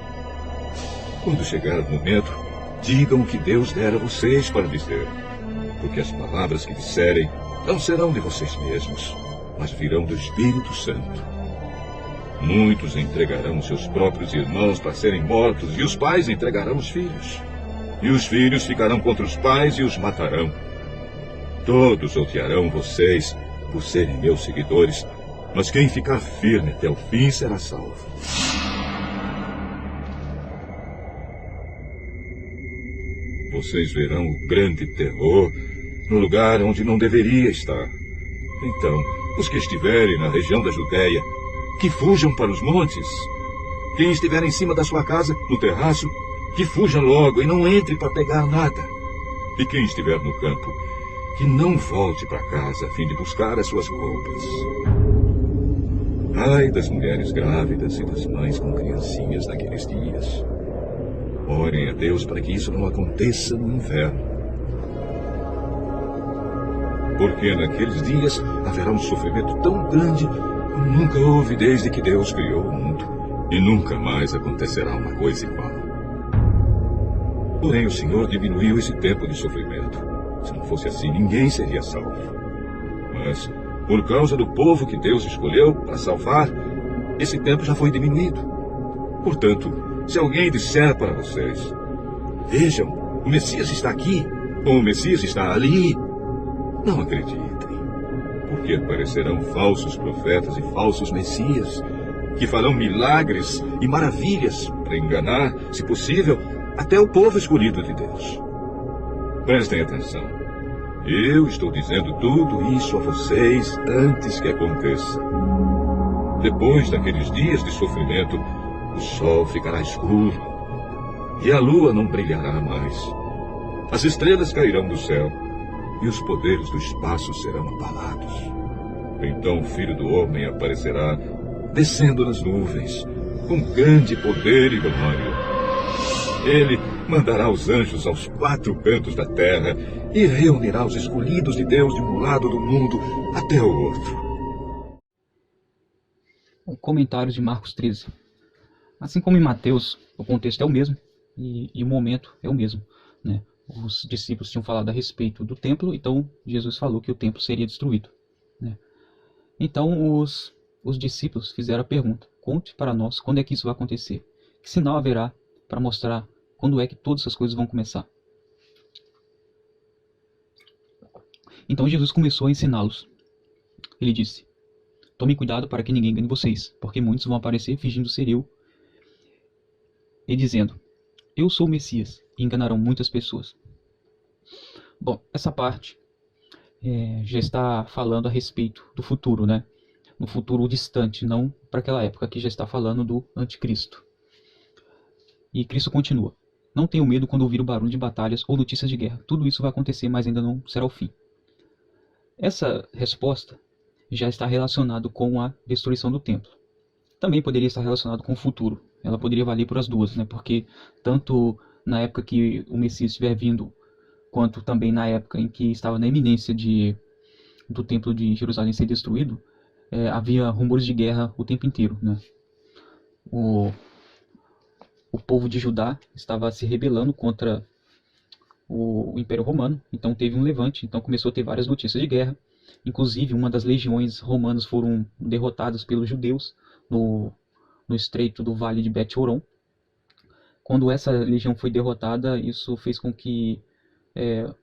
Quando chegar o momento, digam o que Deus der a vocês para dizer, porque as palavras que disserem não serão de vocês mesmos, mas virão do Espírito Santo. Muitos entregarão seus próprios irmãos para serem mortos, e os pais entregarão os filhos. E os filhos ficarão contra os pais e os matarão. Todos odiarão vocês por serem meus seguidores, mas quem ficar firme até o fim será salvo. Vocês verão o grande terror no lugar onde não deveria estar. Então, os que estiverem na região da Judéia, que fujam para os montes. Quem estiver em cima da sua casa, no terraço, que fuja logo e não entre para pegar nada. E quem estiver no campo, que não volte para casa a fim de buscar as suas roupas. Ai das mulheres grávidas e das mães com criancinhas naqueles dias. Orem a Deus para que isso não aconteça no inverno. Porque naqueles dias haverá um sofrimento tão grande como nunca houve desde que Deus criou o mundo. E nunca mais acontecerá uma coisa igual. Porém, o Senhor diminuiu esse tempo de sofrimento. Se não fosse assim, ninguém seria salvo. Mas, por causa do povo que Deus escolheu para salvar, esse tempo já foi diminuído. Portanto, se alguém disser para vocês: vejam, o Messias está aqui, ou o Messias está ali, não acreditem, porque aparecerão falsos profetas e falsos messias, que farão milagres e maravilhas para enganar, se possível, até o povo escolhido de Deus. Prestem atenção. Eu estou dizendo tudo isso a vocês antes que aconteça. Depois daqueles dias de sofrimento, o sol ficará escuro e a lua não brilhará mais. As estrelas cairão do céu e os poderes do espaço serão abalados. Então o Filho do Homem aparecerá descendo nas nuvens, com grande poder e glória. Ele mandará os anjos aos 4 cantos da terra e reunirá os escolhidos de Deus de um lado do mundo até o outro. Comentários de Marcos 13. Assim como em Mateus, o contexto é o mesmo e o momento é o mesmo, né? Os discípulos tinham falado a respeito do templo, então Jesus falou que o templo seria destruído, né? Então os discípulos fizeram a pergunta: conte para nós quando é que isso vai acontecer. Que sinal haverá para mostrar quando é que todas essas coisas vão começar? Então Jesus começou a ensiná-los. Ele disse: tome cuidado para que ninguém engane vocês, porque muitos vão aparecer fingindo ser eu, e dizendo: eu sou o Messias, e enganarão muitas pessoas. Bom, essa parte já está falando a respeito do futuro, né? No futuro distante, não para aquela época. Aqui já está falando do anticristo. E Cristo continua: não tenham medo quando ouvir o barulho de batalhas ou notícias de guerra. Tudo isso vai acontecer, mas ainda não será o fim. Essa resposta já está relacionada com a destruição do templo. Também poderia estar relacionado com o futuro. Ela poderia valer por as duas, né? Porque tanto na época que o Messias estiver vindo, quanto também na época em que estava na iminência do templo de Jerusalém ser destruído, havia rumores de guerra o tempo inteiro, né? O povo de Judá estava se rebelando contra o Império Romano, então teve um levante, então começou a ter várias notícias de guerra. Inclusive, uma das legiões romanas foram derrotadas pelos judeus no estreito do Vale de Bet-Horon. Quando essa legião foi derrotada, isso fez com que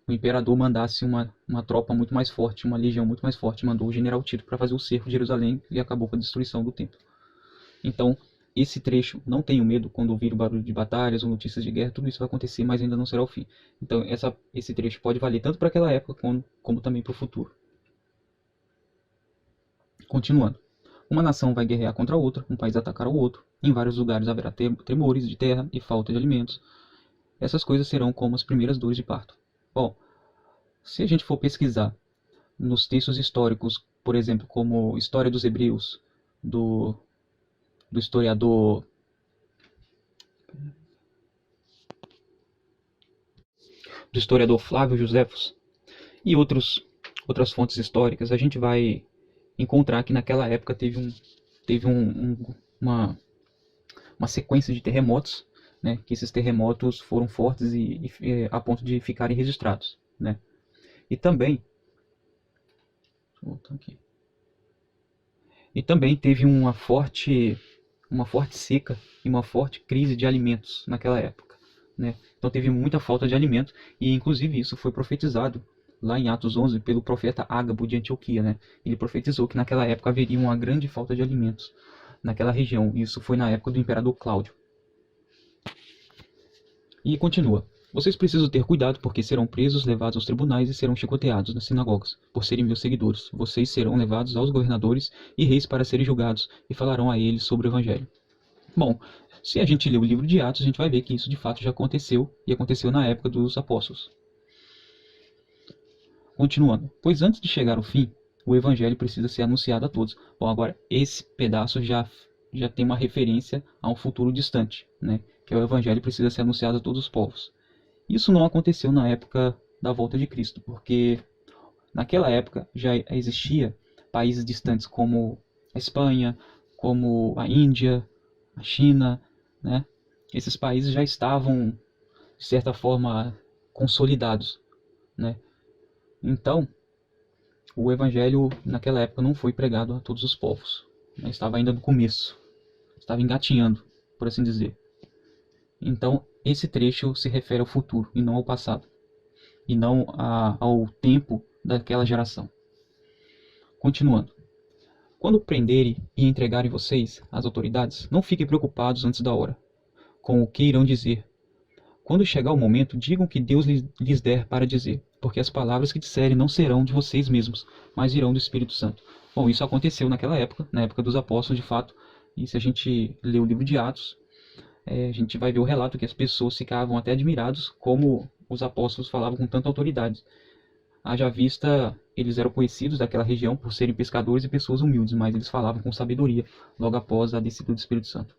o imperador mandasse uma tropa muito mais forte, uma legião muito mais forte, mandou o general Tito para fazer o cerco de Jerusalém e acabou com a destruição do templo. Então, esse trecho: não tenham medo quando ouvir o barulho de batalhas ou notícias de guerra, tudo isso vai acontecer, mas ainda não será o fim. Então, esse trecho pode valer tanto para aquela época como também para o futuro. Continuando. Uma nação vai guerrear contra a outra, um país atacará o outro, Em vários lugares haverá tremores de terra e falta de alimentos. Essas coisas serão como as primeiras dores de parto. Bom, se a gente for pesquisar nos textos históricos, por exemplo, como História dos Hebreus, do historiador Flávio Joséfos e outras fontes históricas, a gente vai encontrar que naquela época teve uma sequência de terremotos, né, que esses terremotos foram fortes a ponto de ficarem registrados, né. E também teve uma forte seca e uma forte crise de alimentos naquela época, né? Então teve muita falta de alimento e inclusive isso foi profetizado lá em Atos 11 pelo profeta Ágabo de Antioquia, né? Ele profetizou que naquela época haveria uma grande falta de alimentos naquela região. Isso foi na época do imperador Cláudio. E continua. Vocês precisam ter cuidado, porque serão presos, levados aos tribunais e serão chicoteados nas sinagogas, por serem meus seguidores. Vocês serão levados aos governadores e reis para serem julgados, e falarão a eles sobre o Evangelho. Bom, se a gente ler o livro de Atos, a gente vai ver que isso de fato já aconteceu, e aconteceu na época dos apóstolos. Continuando. Pois antes de chegar ao fim, o Evangelho precisa ser anunciado a todos. Bom, agora, esse pedaço já tem uma referência a um futuro distante, né? Que o Evangelho precisa ser anunciado a todos os povos. Isso não aconteceu na época da volta de Cristo, porque naquela época já existia países distantes como a Espanha, como a Índia, a China, né? Esses países já estavam, de certa forma, consolidados, né? Então, o Evangelho naquela época não foi pregado a todos os povos, né? Estava ainda no começo, estava engatinhando, por assim dizer. Então, esse trecho se refere ao futuro e não ao passado, e não ao tempo daquela geração. Continuando. Quando prenderem e entregarem vocês às autoridades, não fiquem preocupados antes da hora, com o que irão dizer. Quando chegar o momento, digam o que Deus lhes der para dizer, porque as palavras que disserem não serão de vocês mesmos, mas irão do Espírito Santo. Bom, isso aconteceu naquela época, na época dos apóstolos, de fato, e se a gente ler o livro de Atos, a gente vai ver o relato que as pessoas ficavam até admirados como os apóstolos falavam com tanta autoridade. Haja vista, eles eram conhecidos daquela região por serem pescadores e pessoas humildes, mas eles falavam com sabedoria logo após a descida do Espírito Santo.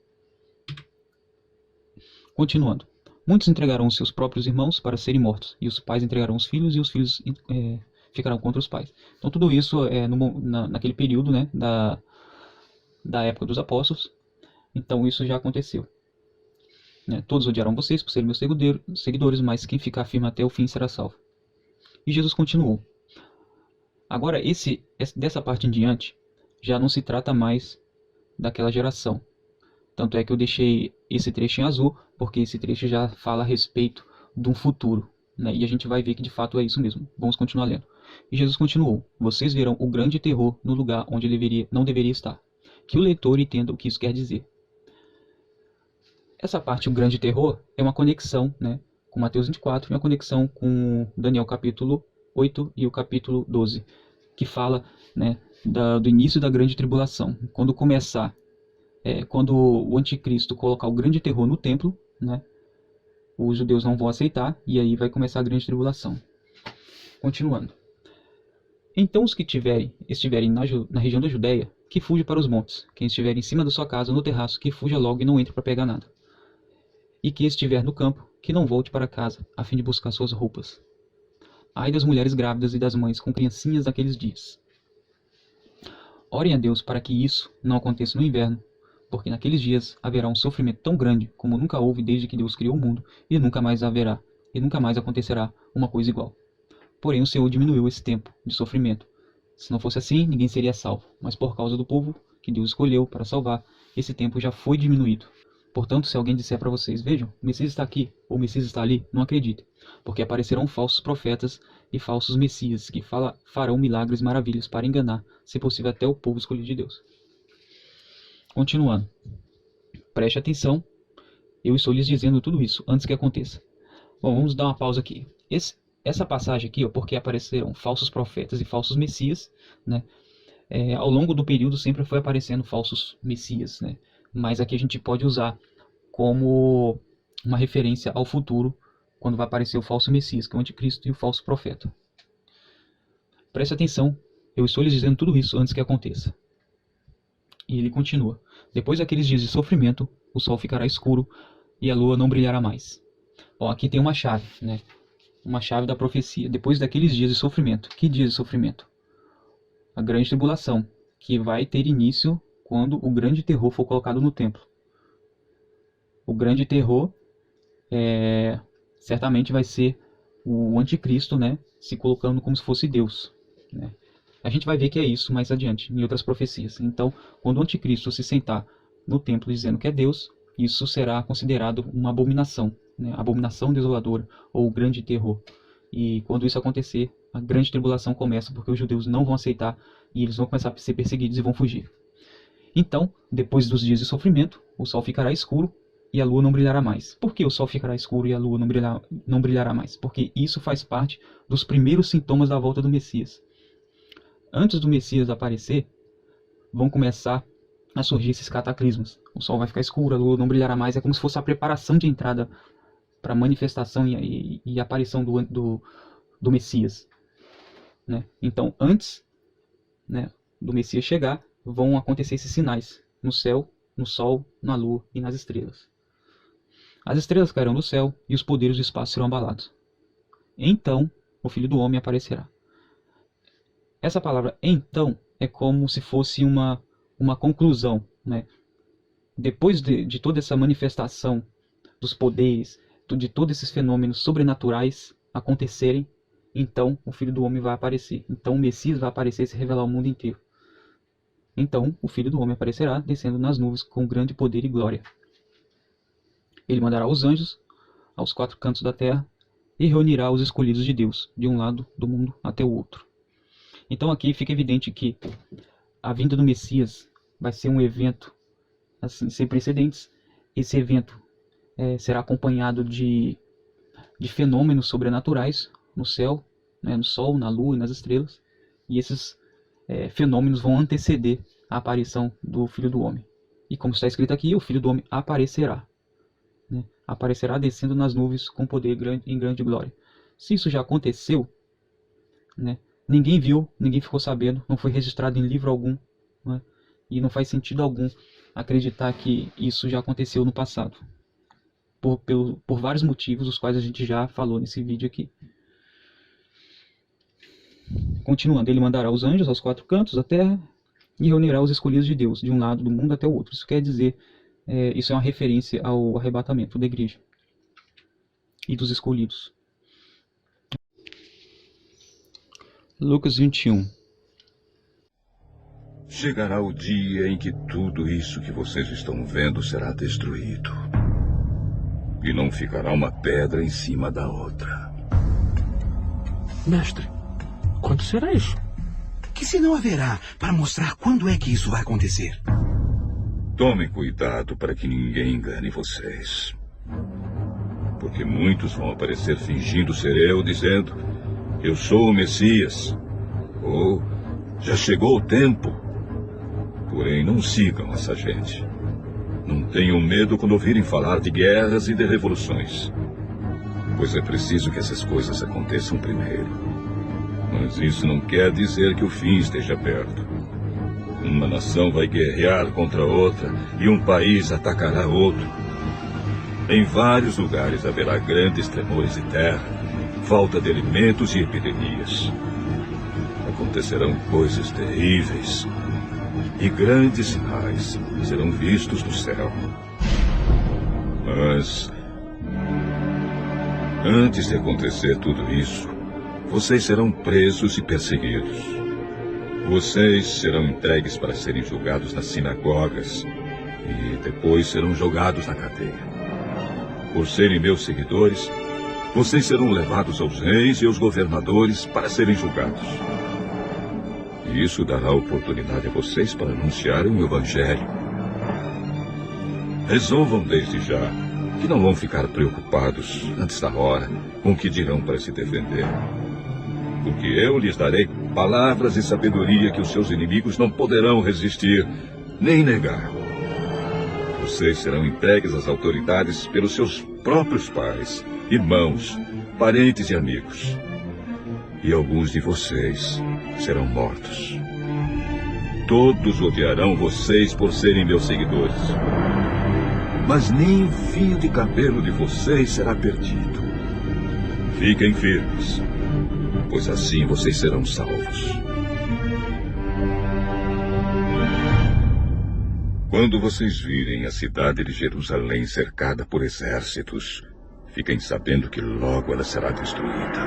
Continuando. Muitos entregarão os seus próprios irmãos para serem mortos, e os pais entregarão os filhos, e os filhos ficarão contra os pais. Então tudo isso é naquele período, né, da época dos apóstolos. Então isso já aconteceu. Todos odiarão vocês por serem meus seguidores, mas quem ficar firme até o fim será salvo. E Jesus continuou. Agora, dessa parte em diante, já não se trata mais daquela geração. Tanto é que eu deixei esse trecho em azul, porque esse trecho já fala a respeito de um futuro, né? E a gente vai ver que de fato é isso mesmo. Vamos continuar lendo. E Jesus continuou. Vocês verão o grande terror no lugar onde não deveria estar. Que o leitor entenda o que isso quer dizer. Essa parte, o grande terror, é uma conexão, né, com Mateus 24 e uma conexão com Daniel capítulo 8 e o capítulo 12, que fala, né, do início da grande tribulação. Quando começar, quando o anticristo colocar o grande terror no templo, né, os judeus não vão aceitar e aí vai começar a grande tribulação. Continuando. Então os que estiverem na região da Judéia, que fuja para os montes. Quem estiver em cima da sua casa, no terraço, que fuja logo e não entre para pegar nada. E quem estiver no campo, que não volte para casa, a fim de buscar suas roupas. Ai das mulheres grávidas e das mães com criancinhas naqueles dias. Orem a Deus para que isso não aconteça no inverno, porque naqueles dias haverá um sofrimento tão grande como nunca houve desde que Deus criou o mundo, e nunca mais acontecerá uma coisa igual. Porém o Senhor diminuiu esse tempo de sofrimento. Se não fosse assim, ninguém seria salvo, mas por causa do povo que Deus escolheu para salvar, esse tempo já foi diminuído. Portanto, se alguém disser para vocês, vejam, o Messias está aqui, ou o Messias está ali, não acreditem, porque aparecerão falsos profetas e falsos messias, que farão milagres e maravilhas para enganar, se possível, até o povo escolhido de Deus. Continuando. Preste atenção, eu estou lhes dizendo tudo isso antes que aconteça. Bom, vamos dar uma pausa aqui. Essa passagem aqui, porque apareceram falsos profetas e falsos messias, né? Ao longo do período sempre foi aparecendo falsos messias, né? mas aqui a gente pode usar como uma referência ao futuro, quando vai aparecer o falso Messias, que é o anticristo e o falso profeta. Preste atenção, eu estou lhes dizendo tudo isso antes que aconteça. E ele continua: depois daqueles dias de sofrimento, o sol ficará escuro e a lua não brilhará mais. Bom, aqui tem uma chave, né? Uma chave da profecia. Depois daqueles dias de sofrimento. Que dias de sofrimento? A grande tribulação, que vai ter início quando o grande terror for colocado no templo. O grande terror certamente vai ser o anticristo, né, se colocando como se fosse Deus, né? A gente vai ver que é isso mais adiante, em outras profecias. Então, quando o anticristo se sentar no templo dizendo que é Deus, isso será considerado uma abominação, né? Abominação desoladora, ou o grande terror. E quando isso acontecer, a grande tribulação começa, porque os judeus não vão aceitar e eles vão começar a ser perseguidos e vão fugir. Então, depois dos dias de sofrimento, o sol ficará escuro e a lua não brilhará mais. Por que o sol ficará escuro e a lua não brilhará mais? Porque isso faz parte dos primeiros sintomas da volta do Messias. Antes do Messias aparecer, vão começar a surgir esses cataclismos. O sol vai ficar escuro, a lua não brilhará mais. É como se fosse a preparação de entrada para a manifestação e aparição do Messias, né? Então, antes, né, do Messias chegar, vão acontecer esses sinais no céu, no sol, na lua e nas estrelas. As estrelas cairão do céu e os poderes do espaço serão abalados. Então, o Filho do Homem aparecerá. Essa palavra então é como se fosse uma conclusão, né? Depois de toda essa manifestação dos poderes, de todos esses fenômenos sobrenaturais acontecerem, então o Filho do Homem vai aparecer. Então o Messias vai aparecer e se revelar ao mundo inteiro. Então o Filho do Homem aparecerá descendo nas nuvens com grande poder e glória. Ele mandará os anjos aos 4 cantos da terra e reunirá os escolhidos de Deus, de um lado do mundo até o outro. Então aqui fica evidente que a vinda do Messias vai ser um evento assim, sem precedentes. Esse evento será acompanhado de fenômenos sobrenaturais no céu, né, no sol, na lua e nas estrelas. E esses fenômenos vão anteceder a aparição do Filho do Homem. E como está escrito aqui, o Filho do Homem aparecerá, né? Aparecerá descendo nas nuvens com poder em grande glória. Se isso já aconteceu, né, ninguém viu, ninguém ficou sabendo, não foi registrado em livro algum, né? E não faz sentido algum acreditar que isso já aconteceu no passado. Por vários motivos, os quais a gente já falou nesse vídeo aqui. Continuando, ele mandará os anjos aos 4 cantos da terra e reunirá os escolhidos de Deus, de um lado do mundo até o outro. Isso quer dizer, isso é uma referência ao arrebatamento da igreja e dos escolhidos. Lucas 21. Chegará o dia em que tudo isso que vocês estão vendo será destruído. E não ficará uma pedra em cima da outra. Mestre, quando será isso? Que sinal haverá para mostrar quando é que isso vai acontecer? Tomem cuidado para que ninguém engane vocês. Porque muitos vão aparecer fingindo ser eu, dizendo: eu sou o Messias. Ou já chegou o tempo. Porém, não sigam essa gente. Não tenham medo quando ouvirem falar de guerras e de revoluções. Pois é preciso que essas coisas aconteçam primeiro. Mas isso não quer dizer que o fim esteja perto. Uma nação vai guerrear contra outra e um país atacará outro. Em vários lugares haverá grandes tremores de terra, falta de alimentos e epidemias. Acontecerão coisas terríveis. E grandes sinais serão vistos do céu. Mas, antes de acontecer tudo isso, vocês serão presos e perseguidos. Vocês serão entregues para serem julgados nas sinagogas e depois serão jogados na cadeia. Por serem meus seguidores, vocês serão levados aos reis e aos governadores para serem julgados. E isso dará oportunidade a vocês para anunciarem o Evangelho. Resolvam desde já que não vão ficar preocupados antes da hora com o que dirão para se defender. Porque eu lhes darei palavras e sabedoria que os seus inimigos não poderão resistir nem negar. vocês serão entregues às autoridades pelos seus próprios pais, irmãos, parentes e amigos. E alguns de vocês serão mortos. Todos odiarão vocês por serem meus seguidores. Mas nem o fio de cabelo de vocês será perdido. Fiquem firmes, pois assim vocês serão salvos. Quando vocês virem a cidade de Jerusalém cercada por exércitos, fiquem sabendo que logo ela será destruída.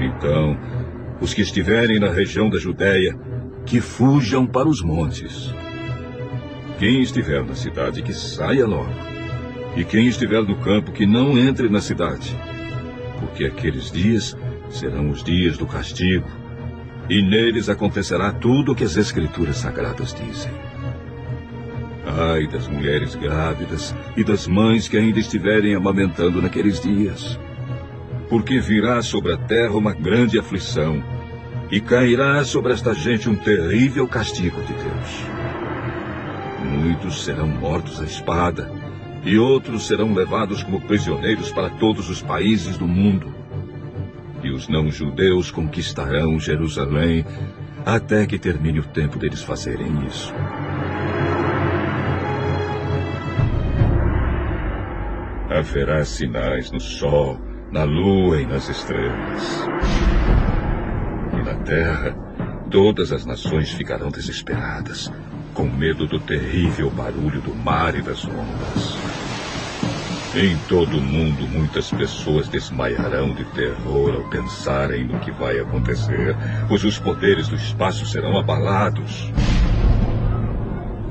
Então, os que estiverem na região da Judéia, que fujam para os montes. Quem estiver na cidade, que saia logo. E quem estiver no campo, que não entre na cidade. Porque aqueles dias serão os dias do castigo, e neles acontecerá tudo o que as Escrituras Sagradas dizem. Ai das mulheres grávidas e das mães que ainda estiverem amamentando naqueles dias. Porque virá sobre a terra uma grande aflição, e cairá sobre esta gente um terrível castigo de Deus. Muitos serão mortos à espada, e outros serão levados como prisioneiros para todos os países do mundo. E os não-judeus conquistarão Jerusalém até que termine o tempo deles fazerem isso. Haverá sinais no sol, na lua e nas estrelas. E na terra, todas as nações ficarão desesperadas, com medo do terrível barulho do mar e das ondas. Em todo o mundo, muitas pessoas desmaiarão de terror ao pensarem no que vai acontecer, pois os poderes do espaço serão abalados.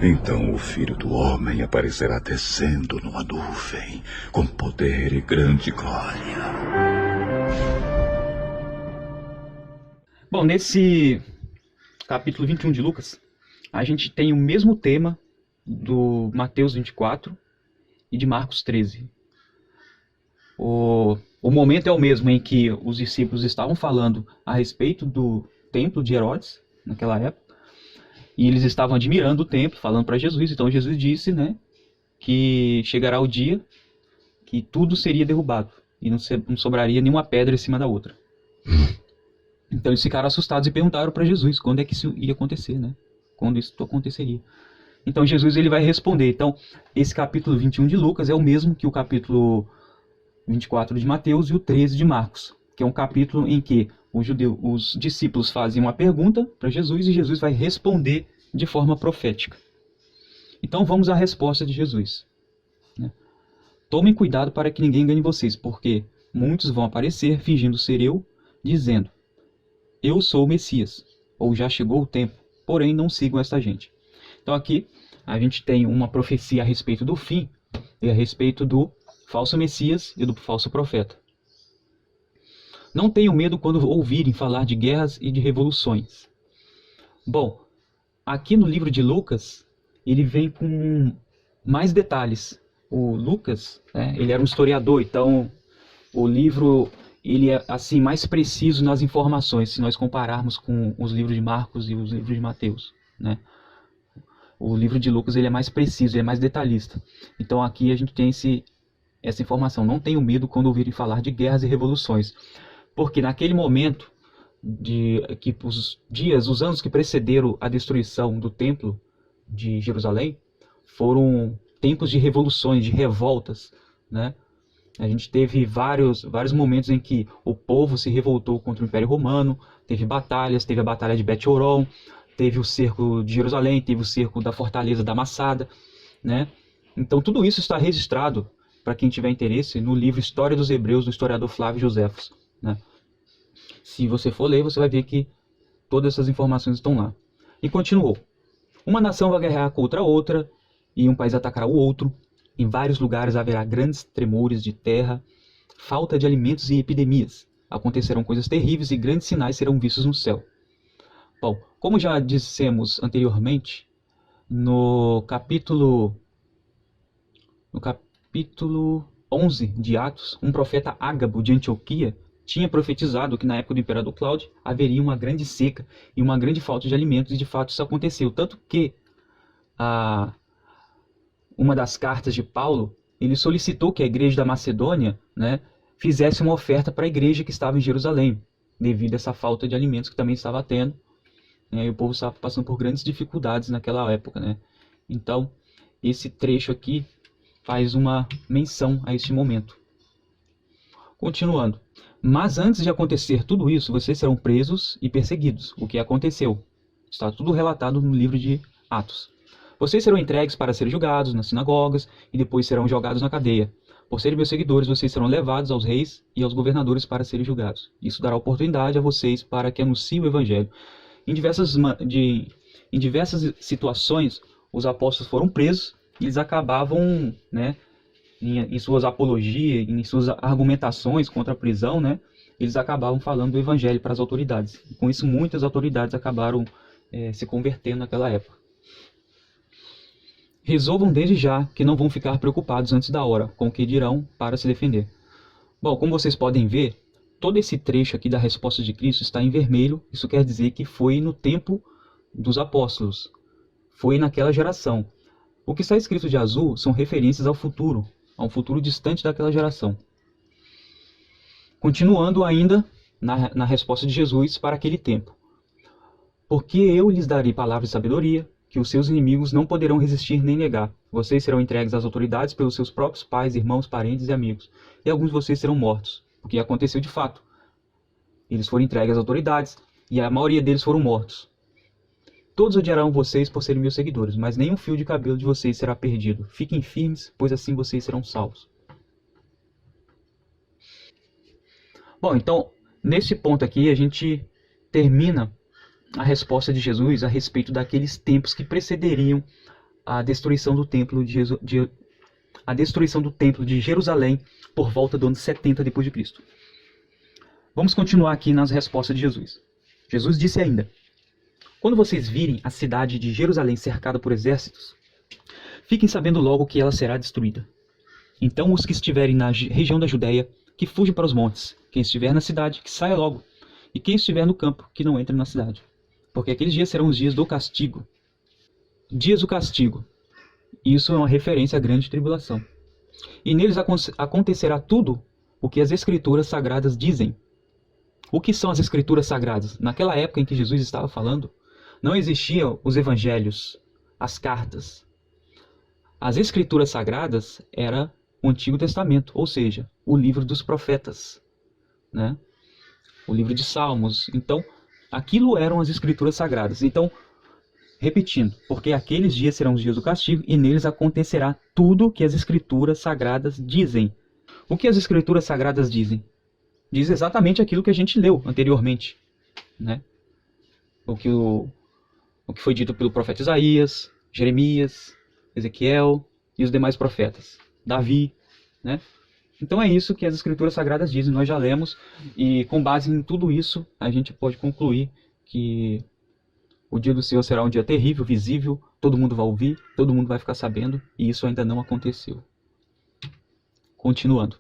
Então o Filho do Homem aparecerá descendo numa nuvem, com poder e grande glória. Bom, nesse capítulo 21 de Lucas, a gente tem o mesmo tema do Mateus 24 e de Marcos 13. O momento é o mesmo em que os discípulos estavam falando a respeito do templo de Herodes, naquela época, e eles estavam admirando o templo, falando para Jesus. Então Jesus disse, né, que chegará o dia que tudo seria derrubado e não sobraria nenhuma pedra em cima da outra. Então eles ficaram assustados e perguntaram para Jesus quando é que isso ia acontecer, né? Quando isso aconteceria. Então Jesus ele vai responder. Então esse capítulo 21 de Lucas é o mesmo que o capítulo 24 de Mateus e o 13 de Marcos, que é um capítulo em que os discípulos fazem uma pergunta para Jesus e Jesus vai responder de forma profética. Então vamos à resposta de Jesus. Tomem cuidado para que ninguém engane vocês, porque muitos vão aparecer fingindo ser eu, dizendo: eu sou o Messias, ou já chegou o tempo, porém não sigam esta gente. Então aqui a gente tem uma profecia a respeito do fim e a respeito do falso Messias e do falso profeta. Não tenham medo quando ouvirem falar de guerras e de revoluções. Bom, aqui no livro de Lucas, ele vem com mais detalhes. O Lucas, ele era um historiador, então o livro ele é assim mais preciso nas informações, se nós compararmos com os livros de Marcos e os livros de Mateus, né? O livro de Lucas ele é mais preciso, ele é mais detalhista. Então aqui a gente tem essa informação. Não tenham medo quando ouvirem falar de guerras e revoluções. Porque naquele momento, os anos que precederam a destruição do templo de Jerusalém, foram tempos de revoluções, de revoltas, né? A gente teve vários momentos em que o povo se revoltou contra o Império Romano, teve batalhas, teve a Batalha de Bet-Horon, teve o cerco de Jerusalém, teve o cerco da Fortaleza da Massada, né? Então tudo isso está registrado, para quem tiver interesse, no livro História dos Hebreus, do historiador Flávio Joséfos, né? Se você for ler, você vai ver que todas essas informações estão lá. E continuou. Uma nação vai guerrear contra outra, e um país atacará o outro. Em vários lugares haverá grandes tremores de terra, falta de alimentos e epidemias. Acontecerão coisas terríveis e grandes sinais serão vistos no céu. Bom, como já dissemos anteriormente, no capítulo 11 de Atos, um profeta Ágabo de Antioquia tinha profetizado que na época do imperador Cláudio haveria uma grande seca e uma grande falta de alimentos, e de fato isso aconteceu. Tanto que uma das cartas de Paulo, ele solicitou que a igreja da Macedônia, né, fizesse uma oferta para a igreja que estava em Jerusalém, devido a essa falta de alimentos que também estava tendo, né, e o povo estava passando por grandes dificuldades naquela época, né? Então, esse trecho aqui faz uma menção a esse momento. Continuando. Mas antes de acontecer tudo isso, vocês serão presos e perseguidos. O que aconteceu? Está tudo relatado no livro de Atos. Vocês serão entregues para serem julgados nas sinagogas e depois serão jogados na cadeia. Por serem meus seguidores, vocês serão levados aos reis e aos governadores para serem julgados. Isso dará oportunidade a vocês para que anunciem o evangelho. Em diversas situações, os apóstolos foram presos e eles acabavam, né, em suas apologias, em suas argumentações contra a prisão, né, eles acabavam falando do evangelho para as autoridades. E com isso, muitas autoridades acabaram se convertendo naquela época. Resolvam desde já que não vão ficar preocupados antes da hora com o que dirão para se defender. Bom, como vocês podem ver, todo esse trecho aqui da resposta de Cristo está em vermelho. Isso quer dizer que foi no tempo dos apóstolos, foi naquela geração. O que está escrito de azul são referências ao futuro, a um futuro distante daquela geração. Continuando ainda na resposta de Jesus para aquele tempo. Porque eu lhes darei palavras de sabedoria, que os seus inimigos não poderão resistir nem negar. Vocês serão entregues às autoridades pelos seus próprios pais, irmãos, parentes e amigos. E alguns de vocês serão mortos, o que aconteceu de fato. Eles foram entregues às autoridades e a maioria deles foram mortos. Todos odiarão vocês por serem meus seguidores, mas nenhum fio de cabelo de vocês será perdido. Fiquem firmes, pois assim vocês serão salvos. Bom, então, nesse ponto aqui, a gente termina a resposta de Jesus a respeito daqueles tempos que precederiam a destruição do templo de Jerusalém por volta do ano 70 depois de Cristo. Vamos continuar aqui nas respostas de Jesus. Jesus disse ainda: quando vocês virem a cidade de Jerusalém cercada por exércitos, fiquem sabendo logo que ela será destruída. Então os que estiverem na região da Judéia, que fujam para os montes. Quem estiver na cidade, que saia logo. E quem estiver no campo, que não entre na cidade. Porque aqueles dias serão os dias do castigo. Dias do castigo. Isso é uma referência à grande tribulação. E neles acontecerá tudo o que as Escrituras Sagradas dizem. O que são as Escrituras Sagradas? Naquela época em que Jesus estava falando, não existiam os evangelhos, as cartas. As Escrituras Sagradas era o Antigo Testamento, ou seja, o livro dos profetas, né? O livro de Salmos. Então, aquilo eram as Escrituras Sagradas. Então, repetindo, porque aqueles dias serão os dias do castigo e neles acontecerá tudo que as Escrituras Sagradas dizem. O que as Escrituras Sagradas dizem? Diz exatamente aquilo que a gente leu anteriormente, né? O que foi dito pelo profeta Isaías, Jeremias, Ezequiel e os demais profetas. Davi, né? Então é isso que as Escrituras Sagradas dizem, nós já lemos, e com base em tudo isso, a gente pode concluir que o dia do Senhor será um dia terrível, visível, todo mundo vai ouvir, todo mundo vai ficar sabendo, e isso ainda não aconteceu. Continuando.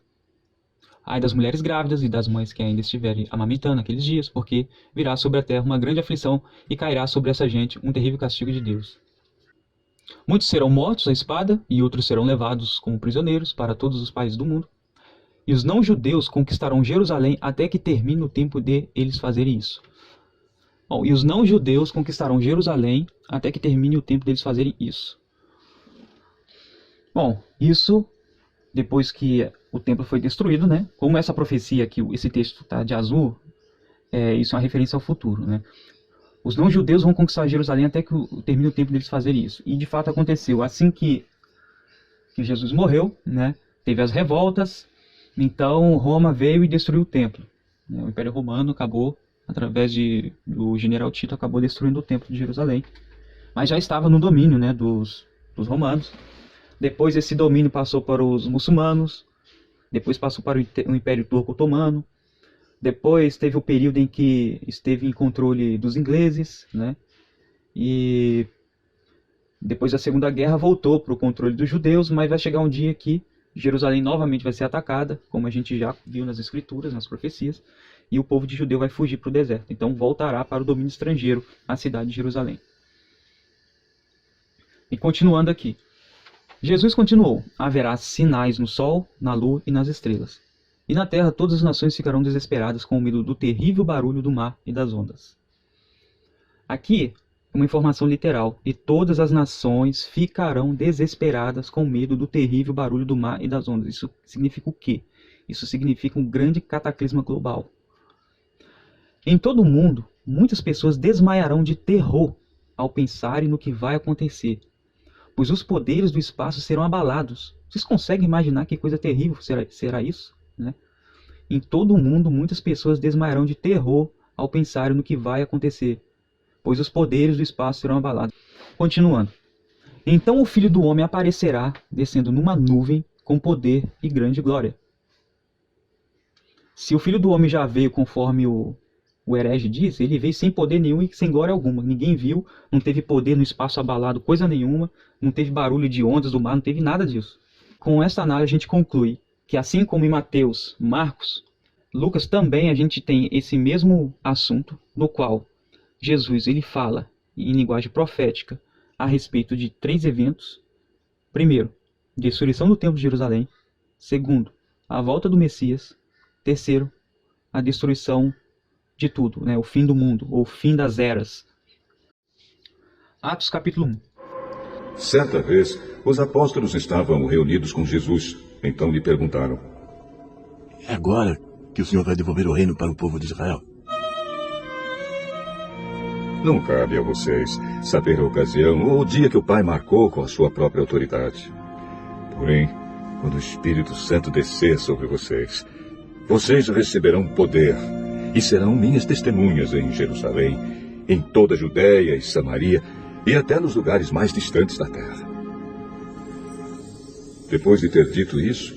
Ai das mulheres grávidas e das mães que ainda estiverem amamentando naqueles dias, porque virá sobre a terra uma grande aflição e cairá sobre essa gente um terrível castigo de Deus. Muitos serão mortos à espada e outros serão levados como prisioneiros para todos os países do mundo. E os não-judeus conquistarão Jerusalém até que termine o tempo de eles fazerem isso. Bom, e os não-judeus conquistarão Jerusalém até que termine o tempo deles fazerem isso. Bom, isso depois que o templo foi destruído, né? Como essa profecia aqui, esse texto está de azul, isso é uma referência ao futuro, né? Os não-judeus vão conquistar Jerusalém até que termine o tempo deles fazerem isso. E de fato aconteceu. Assim que Jesus morreu, né? Teve as revoltas. Então Roma veio e destruiu o templo. O Império Romano acabou, através do general Tito, acabou destruindo o templo de Jerusalém. Mas já estava no domínio, né, dos romanos. Depois esse domínio passou para os muçulmanos. Depois passou para o Império Turco Otomano. Depois teve o período em que esteve em controle dos ingleses, né? E depois da Segunda Guerra voltou para o controle dos judeus, mas vai chegar um dia que Jerusalém novamente vai ser atacada, como a gente já viu nas escrituras, nas profecias, e o povo de judeu vai fugir para o deserto. Então voltará para o domínio estrangeiro a cidade de Jerusalém. E continuando aqui. Jesus continuou: haverá sinais no sol, na lua e nas estrelas. E na terra todas as nações ficarão desesperadas com medo do terrível barulho do mar e das ondas. Aqui é uma informação literal. E todas as nações ficarão desesperadas com medo do terrível barulho do mar e das ondas. Isso significa o quê? Isso significa um grande cataclisma global. Em todo o mundo, muitas pessoas desmaiarão de terror ao pensarem no que vai acontecer, pois os poderes do espaço serão abalados. Vocês conseguem imaginar que coisa terrível será isso? Né? Em todo o mundo, muitas pessoas desmaiarão de terror ao pensarem no que vai acontecer, pois os poderes do espaço serão abalados. Continuando. Então o Filho do Homem aparecerá, descendo numa nuvem, com poder e grande glória. Se o Filho do Homem já veio conforme o herege diz, ele veio sem poder nenhum e sem glória alguma. Ninguém viu, não teve poder no espaço abalado, coisa nenhuma, não teve barulho de ondas do mar, não teve nada disso. Com essa análise a gente conclui que assim como em Mateus, Marcos, Lucas também a gente tem esse mesmo assunto, no qual Jesus ele fala em linguagem profética a respeito de 3 eventos. Primeiro, destruição do templo de Jerusalém. Segundo, a volta do Messias. Terceiro, a destruição de tudo, né? O fim do mundo, ou o fim das eras. Atos capítulo 1. Certa vez, os apóstolos estavam reunidos com Jesus. Então lhe perguntaram: É agora que o Senhor vai devolver o reino para o povo de Israel? Não cabe a vocês saber a ocasião ou o dia que o Pai marcou com a sua própria autoridade. Porém, quando o Espírito Santo descer sobre vocês, vocês receberão poder e serão minhas testemunhas em Jerusalém, em toda a Judéia e Samaria e até nos lugares mais distantes da terra. Depois de ter dito isso,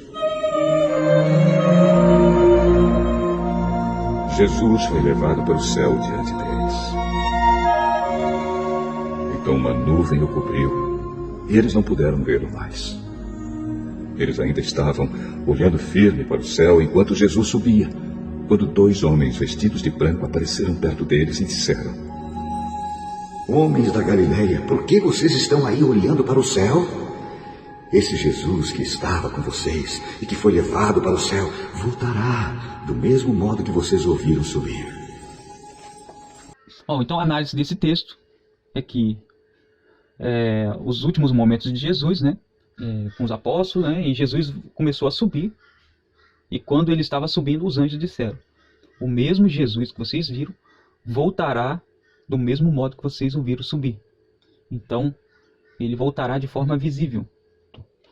Jesus foi levado para o céu diante deles. Então uma nuvem o cobriu e eles não puderam vê-lo mais. Eles ainda estavam olhando firme para o céu enquanto Jesus subia, quando 2 homens vestidos de branco apareceram perto deles e disseram: Homens da Galileia, por que vocês estão aí olhando para o céu? Esse Jesus que estava com vocês e que foi levado para o céu voltará do mesmo modo que vocês ouviram subir. Bom, então a análise desse texto é que os últimos momentos de Jesus, né, com os apóstolos, né, e Jesus começou a subir, e quando ele estava subindo, os anjos disseram: o mesmo Jesus que vocês viram voltará do mesmo modo que vocês o viram subir. Então, ele voltará de forma visível.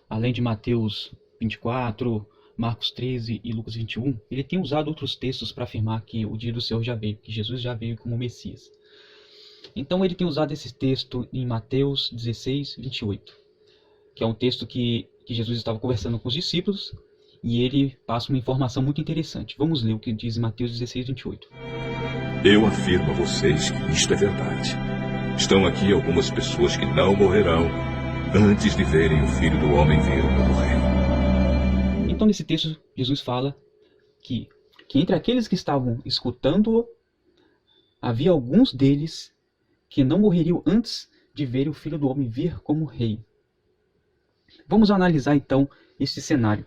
Além de Mateus 24, Marcos 13 e Lucas 21, ele tem usado outros textos para afirmar que o dia do Senhor já veio, que Jesus já veio como Messias. Então ele tem usado esse texto em Mateus 16, 28, que é um texto que Jesus estava conversando com os discípulos, e ele passa uma informação muito interessante. Vamos ler o que diz em Mateus 16, 28. Eu afirmo a vocês que isto é verdade. Estão aqui algumas pessoas que não morrerão antes de verem o Filho do Homem vir como rei. Então nesse texto Jesus fala que entre aqueles que estavam escutando-o, havia alguns deles que não morreriam antes de ver o Filho do Homem vir como rei. Vamos analisar então esse cenário.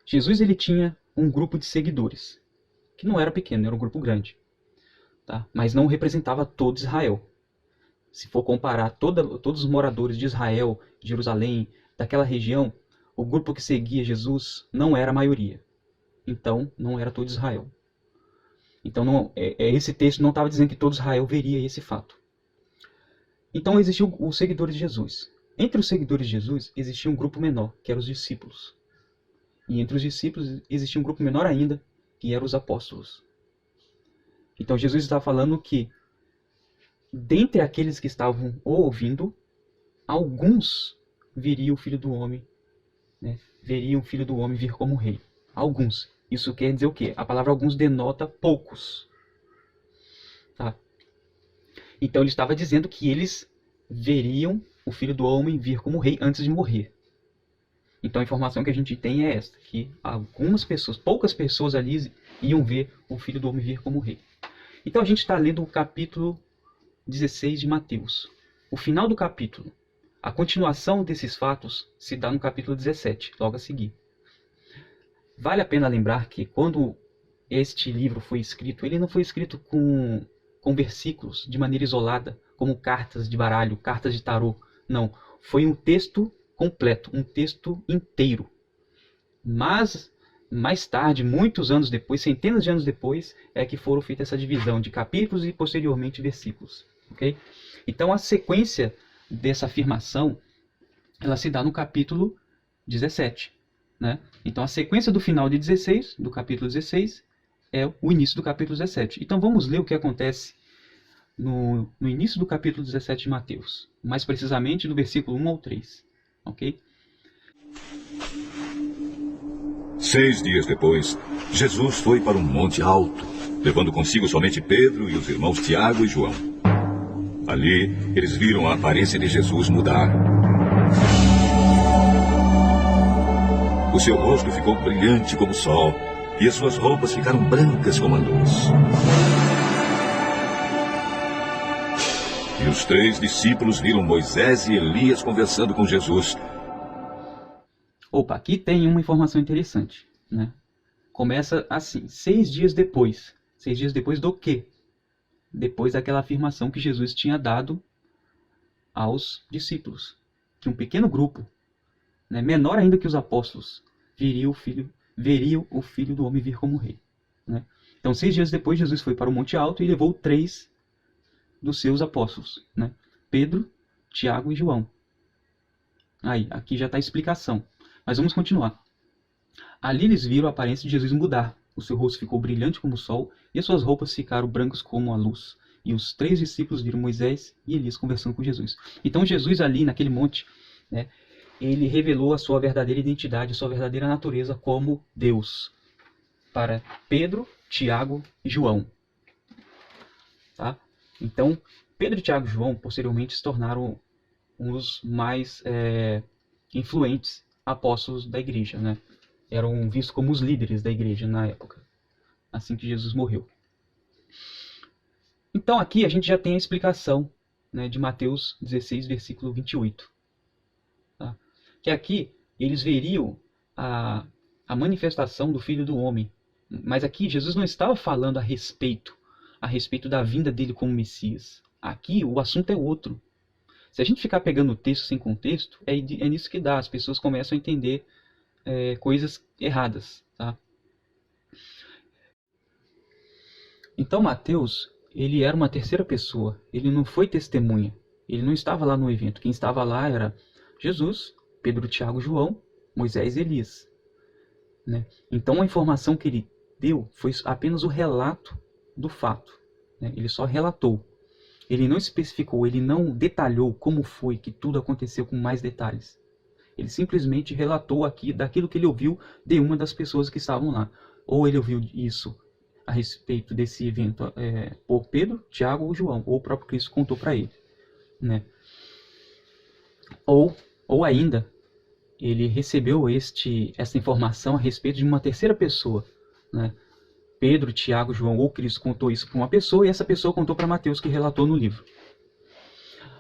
Jesus ele tinha um grupo de seguidores, que não era pequeno, era um grupo grande, tá? Mas não representava todo Israel. Se for comparar todos os moradores de Israel, de Jerusalém, daquela região, o grupo que seguia Jesus não era a maioria. Então, não era todo Israel. Então, esse texto não estava dizendo que todo Israel veria esse fato. Então, existiam os seguidores de Jesus. Entre os seguidores de Jesus, existia um grupo menor, que eram os discípulos. E entre os discípulos, existia um grupo menor ainda, que eram os apóstolos. Então, Jesus está falando que, dentre aqueles que estavam ouvindo, alguns veriam o Filho do Homem, né? Veriam o Filho do Homem vir como rei. Alguns. Isso quer dizer o quê? A palavra alguns denota poucos. Tá? Então ele estava dizendo que eles veriam o Filho do Homem vir como rei antes de morrer. Então a informação que a gente tem é esta, que algumas pessoas, poucas pessoas ali iam ver o Filho do Homem vir como rei. Então a gente está lendo o capítulo 16 de Mateus. O final do capítulo. A continuação desses fatos se dá no capítulo 17, logo a seguir. Vale a pena lembrar que quando este livro foi escrito, ele não foi escrito com versículos de maneira isolada, como cartas de baralho, cartas de tarô. Não, foi um texto completo, um texto inteiro. Mas, mais tarde, muitos anos depois, centenas de anos depois, é que foram feitas essa divisão de capítulos e, posteriormente, versículos. Okay? Então, a sequência dessa afirmação, ela se dá no capítulo 17. Né? Então, a sequência do final de 16, do capítulo 16, é o início do capítulo 17. Então, vamos ler o que acontece no início do capítulo 17 de Mateus. Mais precisamente, do versículo 1 ao 3. Ok? 6 dias depois, Jesus foi para um monte alto, levando consigo somente Pedro e os irmãos Tiago e João. Ali, eles viram a aparência de Jesus mudar. O seu rosto ficou brilhante como o sol, e as suas roupas ficaram brancas como a luz. E os 3 discípulos viram Moisés e Elias conversando com Jesus. Opa, aqui tem uma informação interessante, né? Começa assim, 6 dias depois. 6 dias depois do quê? Depois daquela afirmação que Jesus tinha dado aos discípulos. Que um pequeno grupo, né, menor ainda que os apóstolos, veria o Filho do Homem vir como rei. Né? Então, 6 dias depois, Jesus foi para o Monte Alto e levou 3 dos seus apóstolos. Né? Pedro, Tiago e João. Aí, aqui já está a explicação. Mas vamos continuar. Ali eles viram a aparência de Jesus mudar. O seu rosto ficou brilhante como o sol, e as suas roupas ficaram brancas como a luz. E os 3 discípulos viram Moisés e Elias conversando com Jesus. Então Jesus ali naquele monte, né, ele revelou a sua verdadeira identidade, a sua verdadeira natureza como Deus. Para Pedro, Tiago e João. Tá? Então, Pedro, Tiago e João posteriormente se tornaram os mais influentes apóstolos da igreja, né? Eram vistos como os líderes da igreja na época, assim que Jesus morreu. Então aqui a gente já tem a explicação, né, de Mateus 16, versículo 28. Tá? Que aqui eles veriam a manifestação do Filho do Homem. Mas aqui Jesus não estava falando a respeito da vinda dele como Messias. Aqui o assunto é outro. Se a gente ficar pegando o texto sem contexto, é nisso que dá. As pessoas começam a entender coisas erradas. Tá? Então Mateus, ele era uma terceira pessoa. Ele não foi testemunha. Ele não estava lá no evento. Quem estava lá era Jesus, Pedro, Tiago, João, Moisés e Elias. Né? Então a informação que ele deu foi apenas o relato do fato. Né? Ele só relatou. Ele não especificou, ele não detalhou como foi que tudo aconteceu com mais detalhes. Ele simplesmente relatou aqui daquilo que ele ouviu de uma das pessoas que estavam lá. Ou ele ouviu isso a respeito desse evento por Pedro, Tiago ou João, ou o próprio Cristo contou para ele. Né? Ou ainda, ele recebeu essa informação a respeito de uma terceira pessoa. Né? Pedro, Tiago, João ou Cristo contou isso para uma pessoa e essa pessoa contou para Mateus, que relatou no livro.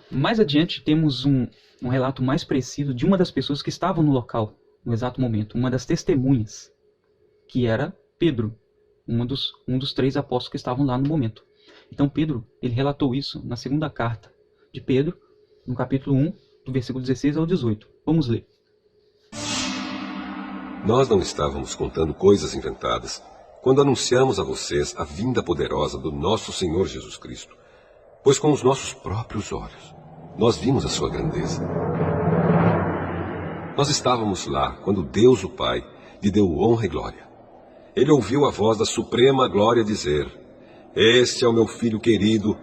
Mais adiante temos um relato mais preciso de uma das pessoas que estavam no local, no exato momento, uma das testemunhas, que era Pedro, um dos 3 apóstolos que estavam lá no momento. Então Pedro, ele relatou isso na segunda carta de Pedro, no capítulo 1, do versículo 16 ao 18. Vamos ler. Nós não estávamos contando coisas inventadas quando anunciamos a vocês a vinda poderosa do nosso Senhor Jesus Cristo, pois com os nossos próprios olhos nós vimos a sua grandeza. Nós estávamos lá quando Deus o Pai lhe deu honra e glória. Ele ouviu a voz da suprema glória dizer: "Este é o meu filho querido,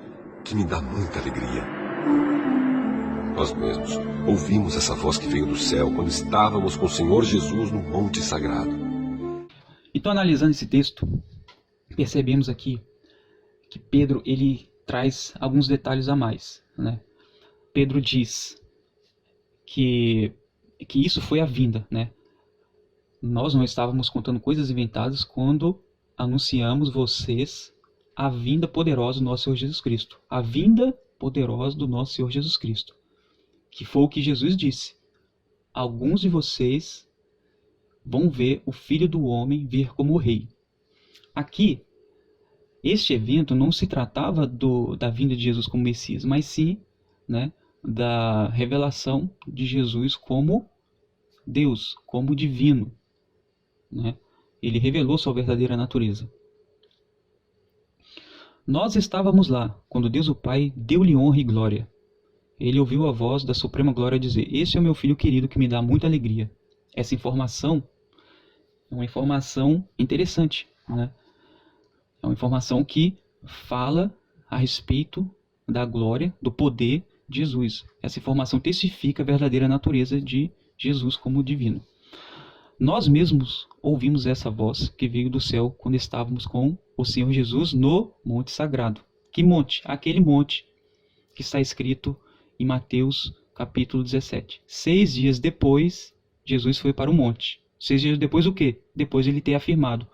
que me dá muita alegria." Nós mesmos ouvimos essa voz que veio do céu quando estávamos com o Senhor Jesus no Monte Sagrado. Então, analisando esse texto, percebemos aqui que Pedro ele traz alguns detalhes a mais. Né? Pedro diz que isso foi a vinda. Né? Nós não estávamos contando coisas inventadas quando anunciamos vocês a vinda poderosa do nosso Senhor Jesus Cristo. A vinda poderosa do nosso Senhor Jesus Cristo. que foi o que Jesus disse: alguns de vocês vão ver o Filho do Homem vir como rei. Aqui, este evento não se tratava da vinda de Jesus como Messias, mas sim, né, da revelação de Jesus como Deus, como divino, né? Ele revelou sua verdadeira natureza. Nós estávamos lá quando Deus o Pai deu-lhe honra e glória. Ele ouviu a voz da suprema glória dizer: "Esse é o meu filho querido que me dá muita alegria." Essa informação é uma informação interessante, né? É uma informação que fala a respeito da glória, do poder de Jesus. Essa informação testifica a verdadeira natureza de Jesus como divino. Nós mesmos ouvimos essa voz que veio do céu quando estávamos com o Senhor Jesus no Monte Sagrado. Que monte? Aquele monte que está escrito em Mateus capítulo 17. 6 dias depois, Jesus foi para o monte. 6 dias depois o quê? Depois de ele ter afirmado: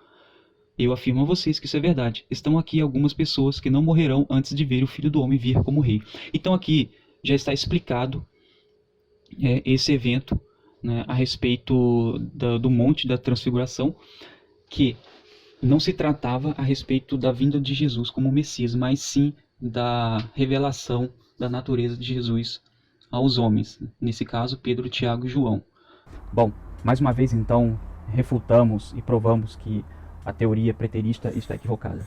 "Eu afirmo a vocês que isso é verdade. Estão aqui algumas pessoas que não morrerão antes de ver o Filho do Homem vir como rei." Então aqui já está explicado esse evento, né, a respeito do Monte da Transfiguração, que não se tratava a respeito da vinda de Jesus como Messias, mas sim da revelação da natureza de Jesus aos homens. Nesse caso, Pedro, Tiago e João. Bom, mais uma vez então refutamos e provamos que a teoria preterista está equivocada.